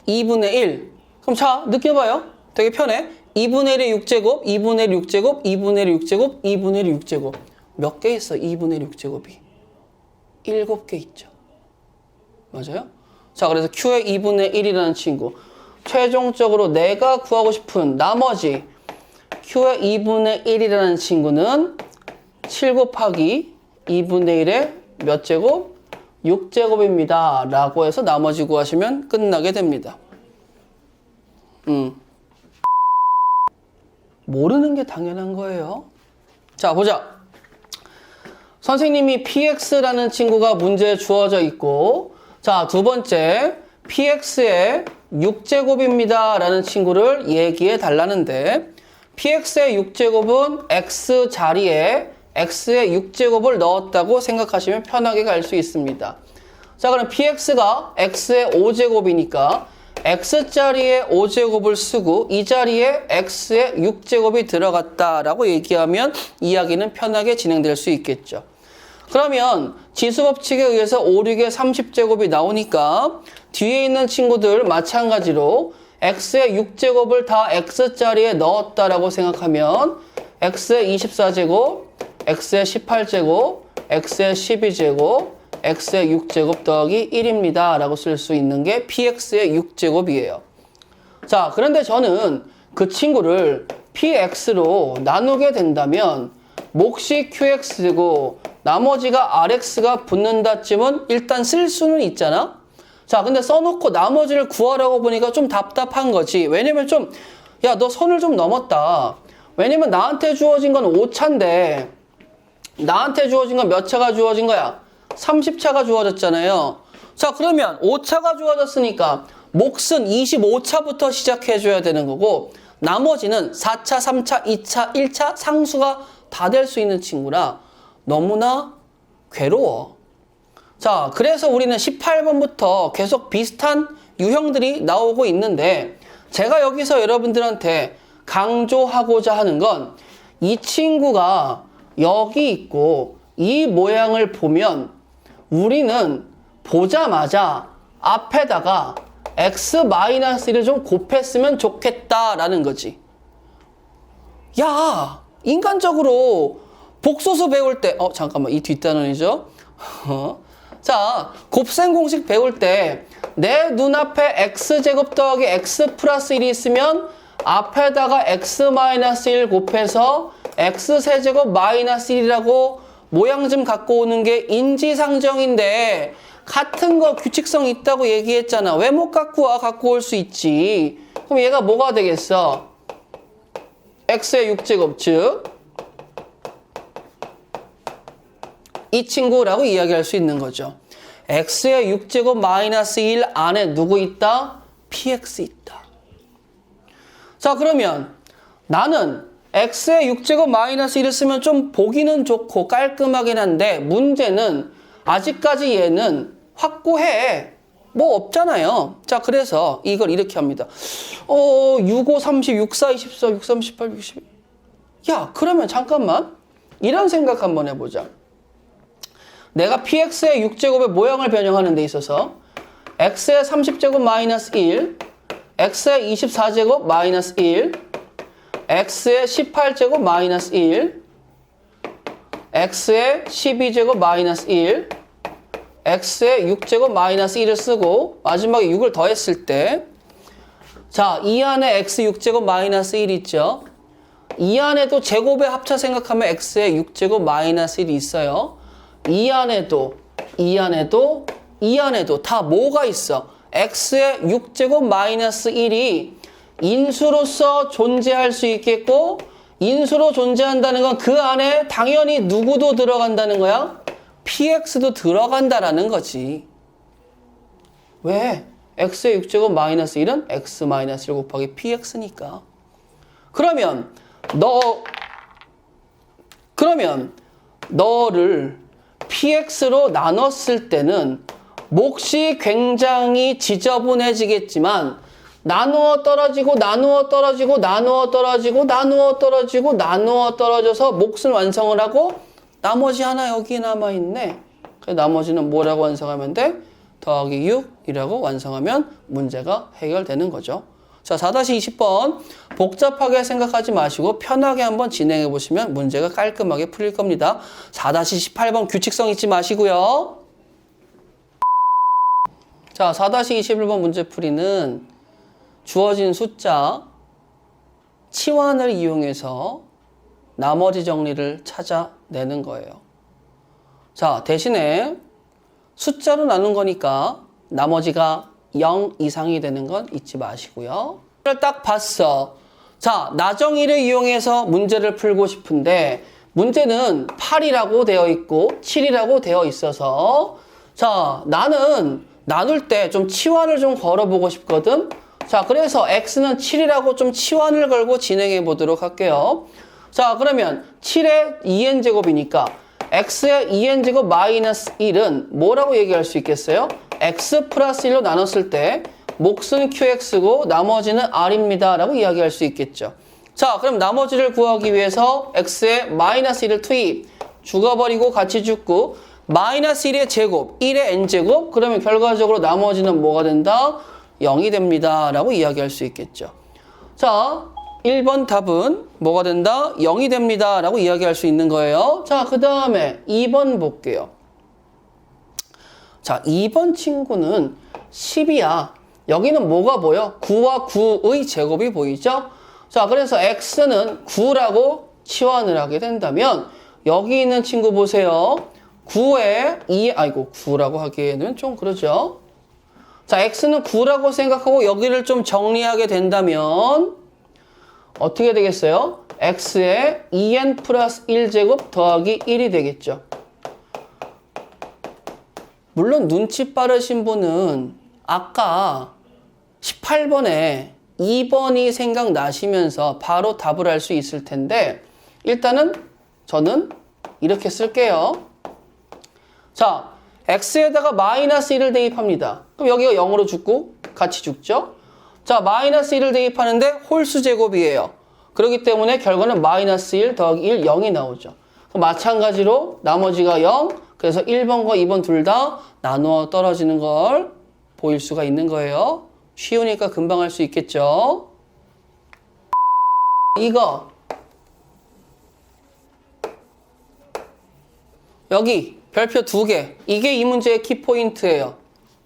2분의 1 그럼 자, 느껴봐요. 되게 편해. 2분의 1의 6제곱, 2분의 1 6제곱, 2분의 1 6제곱, 2분의 1 6제곱. 몇 개 있어? 2분의 1 6제곱이. 7개 있죠. 맞아요? 자, 그래서 Q의 2분의 1이라는 친구. 최종적으로 내가 구하고 싶은 나머지 Q의 2분의 1이라는 친구는 7 곱하기 2분의 1의 몇 제곱? 6제곱입니다. 라고 해서 나머지 구하시면 끝나게 됩니다. 모르는 게 당연한 거예요. 자, 보자. 선생님이 px라는 친구가 문제에 주어져 있고 자, 두 번째 px의 6제곱입니다 라는 친구를 얘기해 달라는데 px의 6제곱은 x 자리에 x의 6제곱을 넣었다고 생각하시면 편하게 갈 수 있습니다. 자, 그럼 px가 x의 5제곱이니까 x자리에 5제곱을 쓰고 이 자리에 x의 6제곱이 들어갔다라고 얘기하면 이야기는 편하게 진행될 수 있겠죠. 그러면 지수법칙에 의해서 5, 6의 30제곱이 나오니까 뒤에 있는 친구들 마찬가지로 x의 6제곱을 다 x자리에 넣었다라고 생각하면 x의 24제곱, x의 18제곱, x의 12제곱, x의 6제곱 더하기 1입니다. 라고 쓸 수 있는 게 px의 6제곱이에요. 자, 그런데 저는 그 친구를 px로 나누게 된다면 몫이 qx고 나머지가 rx가 붙는다쯤은 일단 쓸 수는 있잖아. 자, 근데 써놓고 나머지를 구하라고 보니까 좀 답답한 거지. 왜냐면 좀, 야, 너 선을 좀 넘었다. 왜냐면 나한테 주어진 건 5차인데 나한테 주어진 건 몇 차가 주어진 거야? 30차가 주어졌잖아요. 자, 그러면 5차가 주어졌으니까 몫은 25차부터 시작해줘야 되는 거고 나머지는 4차, 3차, 2차, 1차 상수가 다 될 수 있는 친구라 너무나 괴로워. 자, 그래서 우리는 18번부터 계속 비슷한 유형들이 나오고 있는데 제가 여기서 여러분들한테 강조하고자 하는 건 이 친구가 여기 있고 이 모양을 보면 우리는 보자마자 앞에다가 x-1을 좀 곱했으면 좋겠다라는 거지. 야, 인간적으로 복소수 배울 때 잠깐만, 이 뒷단원이죠? 자, 곱셈 공식 배울 때 내 눈앞에 x제곱 더하기 x 플러스 1이 있으면 앞에다가 x-1 곱해서 x세제곱 마이너스 1이라고 모양 좀 갖고 오는 게 인지상정인데 같은 거 규칙성 있다고 얘기했잖아. 왜 못 갖고 와? 갖고 올 수 있지. 그럼 얘가 뭐가 되겠어? x의 6제곱, 즉 이 친구라고 이야기할 수 있는 거죠. x의 6제곱 마이너스 1 안에 누구 있다? px 있다. 자, 그러면 나는 x의 6제곱 마이너스 1을 쓰면 좀 보기는 좋고 깔끔하긴 한데 문제는 아직까지 얘는 확고해. 뭐 없잖아요. 자, 그래서 이걸 이렇게 합니다. 6, 5, 30, 6, 4, 24, 6, 3, 18, 60. 야, 그러면 잠깐만. 이런 생각 한번 해보자. 내가 px의 6제곱의 모양을 변형하는 데 있어서 x의 30제곱 마이너스 1, x의 24제곱 마이너스 1, x의 18제곱 마이너스 1, x의 12제곱 마이너스 1, x의 6제곱 마이너스 1을 쓰고 마지막에 6을 더했을 때 자, 이 안에 x 6제곱 마이너스 1 있죠? 이 안에도 제곱의 합차 생각하면 x의 6제곱 마이너스 1이 있어요. 이 안에도 다 뭐가 있어? x의 6제곱 마이너스 1이 인수로서 존재할 수 있겠고 인수로 존재한다는 건 그 안에 당연히 누구도 들어간다는 거야? px도 들어간다라는 거지. 왜? x의 6제곱 마이너스 1은 x 마이너스 1 곱하기 px니까. 그러면 너를 px로 나눴을 때는 몫이 굉장히 지저분해지겠지만 나누어 떨어지고 나누어 떨어지고 나누어 떨어지고 나누어 떨어지고 나누어 떨어져서 몫은 완성을 하고 나머지 하나 여기 남아있네. 나머지는 뭐라고 완성하면 돼? 더하기 6이라고 완성하면 문제가 해결되는 거죠. 자, 4-20번 복잡하게 생각하지 마시고 편하게 한번 진행해 보시면 문제가 깔끔하게 풀릴 겁니다. 4-18번 규칙성 잊지 마시고요. 자, 4-21번 문제풀이는 주어진 숫자 치환을 이용해서 나머지 정리를 찾아내는 거예요. 자, 대신에 숫자로 나눈 거니까 나머지가 0 이상이 되는 건 잊지 마시고요. 딱 봤어. 자, 나정의를 이용해서 문제를 풀고 싶은데 문제는 8이라고 되어 있고 7이라고 되어 있어서 자, 나는 나눌 때 좀 치환을 좀 걸어보고 싶거든. 자, 그래서 x는 7이라고 좀 치환을 걸고 진행해 보도록 할게요. 자, 그러면 7의 2n제곱이니까 x의 2n제곱 마이너스 1은 뭐라고 얘기할 수 있겠어요? x 플러스 1로 나눴을 때 몫은 qx고 나머지는 r입니다 라고 이야기할 수 있겠죠. 자, 그럼 나머지를 구하기 위해서 x의 마이너스 1을 투입. 죽어버리고 같이 죽고 마이너스 1의 제곱, 1의 n제곱 그러면 결과적으로 나머지는 뭐가 된다? 0이 됩니다 라고 이야기할 수 있겠죠. 자, 1번 답은 뭐가 된다? 0이 됩니다 라고 이야기할 수 있는 거예요. 자, 그 다음에 2번 볼게요. 자, 2번 친구는 10이야. 여기는 뭐가 보여? 9와 9의 제곱이 보이죠? 자, 그래서 x는 9라고 치환을 하게 된다면 여기 있는 친구 보세요. 9에 2, 9라고 하기에는 좀 그러죠. 자, x는 9라고 생각하고 여기를 좀 정리하게 된다면 어떻게 되겠어요? x에 2n 플러스 1제곱 더하기 1이 되겠죠. 물론 눈치 빠르신 분은 아까 18번에 2번이 생각나시면서 바로 답을 할 수 있을 텐데 일단은 저는 이렇게 쓸게요. 자, x에다가 마이너스 1을 대입합니다. 그럼 여기가 0으로 죽고 같이 죽죠? 자, 마이너스 1을 대입하는데 홀수 제곱이에요. 그렇기 때문에 결과는 마이너스 1 더하기 1, 0이 나오죠. 마찬가지로 나머지가 0, 그래서 1번과 2번 둘 다 나누어 떨어지는 걸 보일 수가 있는 거예요. 쉬우니까 금방 할 수 있겠죠? 이거 여기 별표 2개 이게 이 문제의 키포인트예요.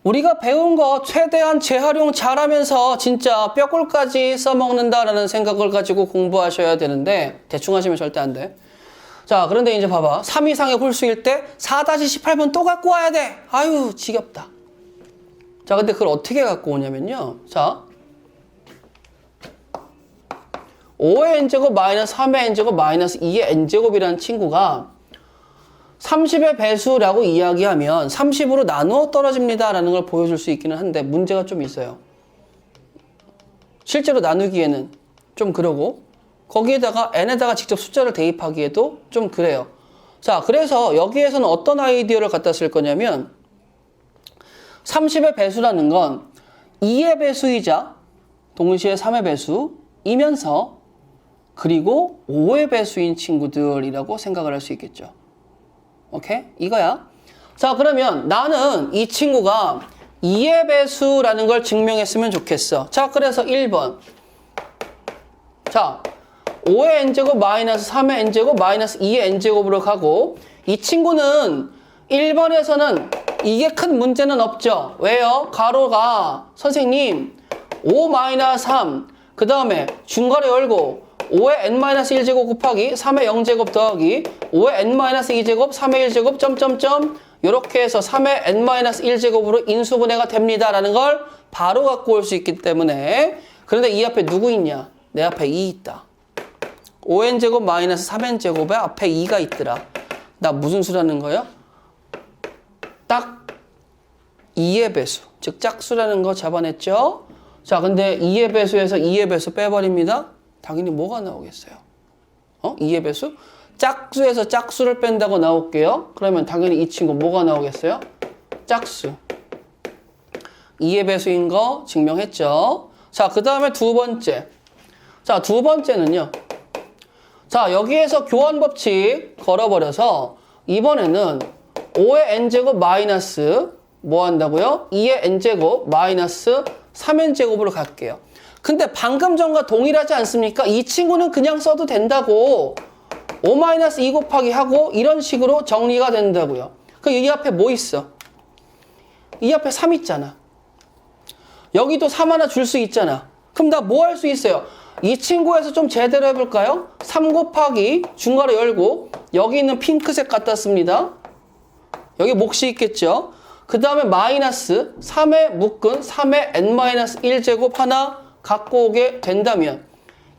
우리가 배운 거 최대한 재활용 잘하면서 진짜 뼈골까지 써먹는다라는 생각을 가지고 공부하셔야 되는데 대충 하시면 절대 안 돼. 자, 그런데 이제 봐봐. 3 이상의 홀수일 때 4-18번 또 갖고 와야 돼. 아유, 지겹다. 자, 근데 그걸 어떻게 갖고 오냐면요. 자, 5의 n제곱 마이너스 3의 n제곱 마이너스 2의 n제곱이라는 친구가 30의 배수라고 이야기하면 30으로 나누어 떨어집니다 라는 걸 보여줄 수 있기는 한데 문제가 좀 있어요. 실제로 나누기에는 좀 그러고 거기에다가 n에다가 직접 숫자를 대입하기에도 좀 그래요. 자, 그래서 여기에서는 어떤 아이디어를 갖다 쓸 거냐면 30의 배수라는 건 2의 배수이자 동시에 3의 배수이면서 그리고 5의 배수인 친구들이라고 생각을 할 수 있겠죠. 오케이? 이거야. 자, 그러면 나는 이 친구가 2의 배수라는 걸 증명했으면 좋겠어. 자, 그래서 1번. 자, 5의 n제곱 마이너스 3의 n제곱 마이너스 2의 n제곱으로 가고 이 친구는 1번에서는 이게 큰 문제는 없죠. 왜요? 가로가 선생님 5 마이너스 3 그 다음에 중괄호 열고 5의 n-1제곱 곱하기 3의 0제곱 더하기 5의 n-2제곱 3의 1제곱 점점점 이렇게 해서 3의 n-1제곱으로 인수분해가 됩니다 라는 걸 바로 갖고 올 수 있기 때문에 그런데 이 앞에 누구 있냐? 내 앞에 2 있다. 5n제곱 마이너스 3n제곱에 앞에 2가 있더라. 나 무슨 수라는 거예요? 딱 2의 배수, 즉 짝수라는 거 잡아냈죠? 자, 근데 2의 배수에서 2의 배수 빼버립니다. 당연히 뭐가 나오겠어요? 2의 배수? 짝수에서 짝수를 뺀다고 나올게요. 그러면 당연히 이 친구 뭐가 나오겠어요? 짝수. 2의 배수인 거 증명했죠? 자, 그 다음에 두 번째. 자, 두 번째는요. 자, 여기에서 교환 법칙 걸어버려서 이번에는 5의 n제곱 마이너스 뭐 한다고요? 2의 n제곱 마이너스 3n제곱으로 갈게요. 근데 방금 전과 동일하지 않습니까? 이 친구는 그냥 써도 된다고 5-2 곱하기 하고 이런 식으로 정리가 된다고요. 그럼 이 앞에 뭐 있어? 이 앞에 3 있잖아. 여기도 3 하나 줄 수 있잖아. 그럼 나 뭐 할 수 있어요? 이 친구에서 좀 제대로 해볼까요? 3 곱하기 중괄호 열고 여기 있는 핑크색 갖다 씁니다. 여기 몫이 있겠죠? 그 다음에 마이너스 3의 묶은 3의 n-1제곱 하나 갖고 오게 된다면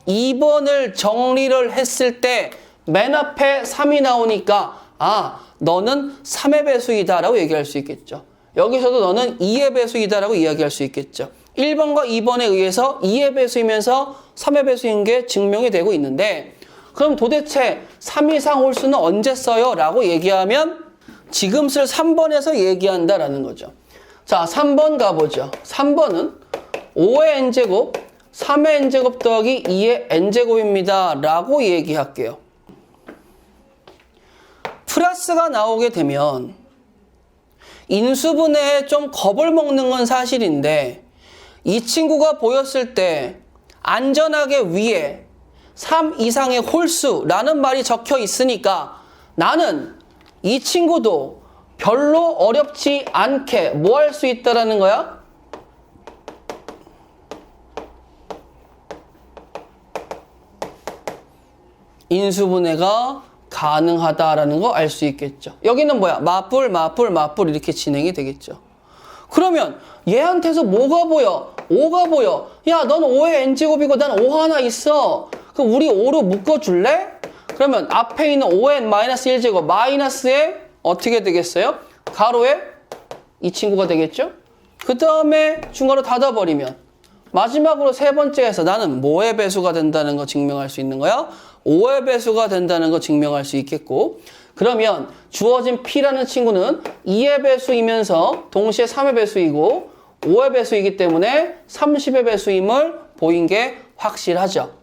2번을 정리를 했을 때 맨 앞에 3이 나오니까 아, 너는 3의 배수이다 라고 얘기할 수 있겠죠. 여기서도 너는 2의 배수이다 라고 이야기할 수 있겠죠. 1번과 2번에 의해서 2의 배수이면서 3의 배수인 게 증명이 되고 있는데 그럼 도대체 3 이상 홀수는 언제 써요? 라고 얘기하면 지금 쓸 3번에서 얘기한다라는 거죠. 자, 3번 가보죠. 3번은 5의 n제곱, 3의 n제곱 더하기 2의 n제곱입니다. 라고 얘기할게요. 플러스가 나오게 되면 인수분해에 좀 겁을 먹는 건 사실인데 이 친구가 보였을 때 안전하게 위에 3 이상의 홀수라는 말이 적혀 있으니까 나는 이 친구도 별로 어렵지 않게 뭐 할 수 있다라는 거야? 인수분해가 가능하다라는 거 알 수 있겠죠. 여기는 뭐야? 맞불, 맞불, 맞불 이렇게 진행이 되겠죠. 그러면 얘한테서 뭐가 보여? 5가 보여. 야, 넌 5의 n제곱이고 난 5 하나 있어. 그럼 우리 5로 묶어줄래? 그러면 앞에 있는 5의 마이너스 1제곱 마이너스에 어떻게 되겠어요? 가로에 이 친구가 되겠죠? 그 다음에 중괄호 닫아버리면 마지막으로 세 번째에서 나는 뭐의 배수가 된다는 거 증명할 수 있는 거야? 5의 배수가 된다는 거 증명할 수 있겠고 그러면 주어진 P라는 친구는 2의 배수이면서 동시에 3의 배수이고 5의 배수이기 때문에 30의 배수임을 보인 게 확실하죠.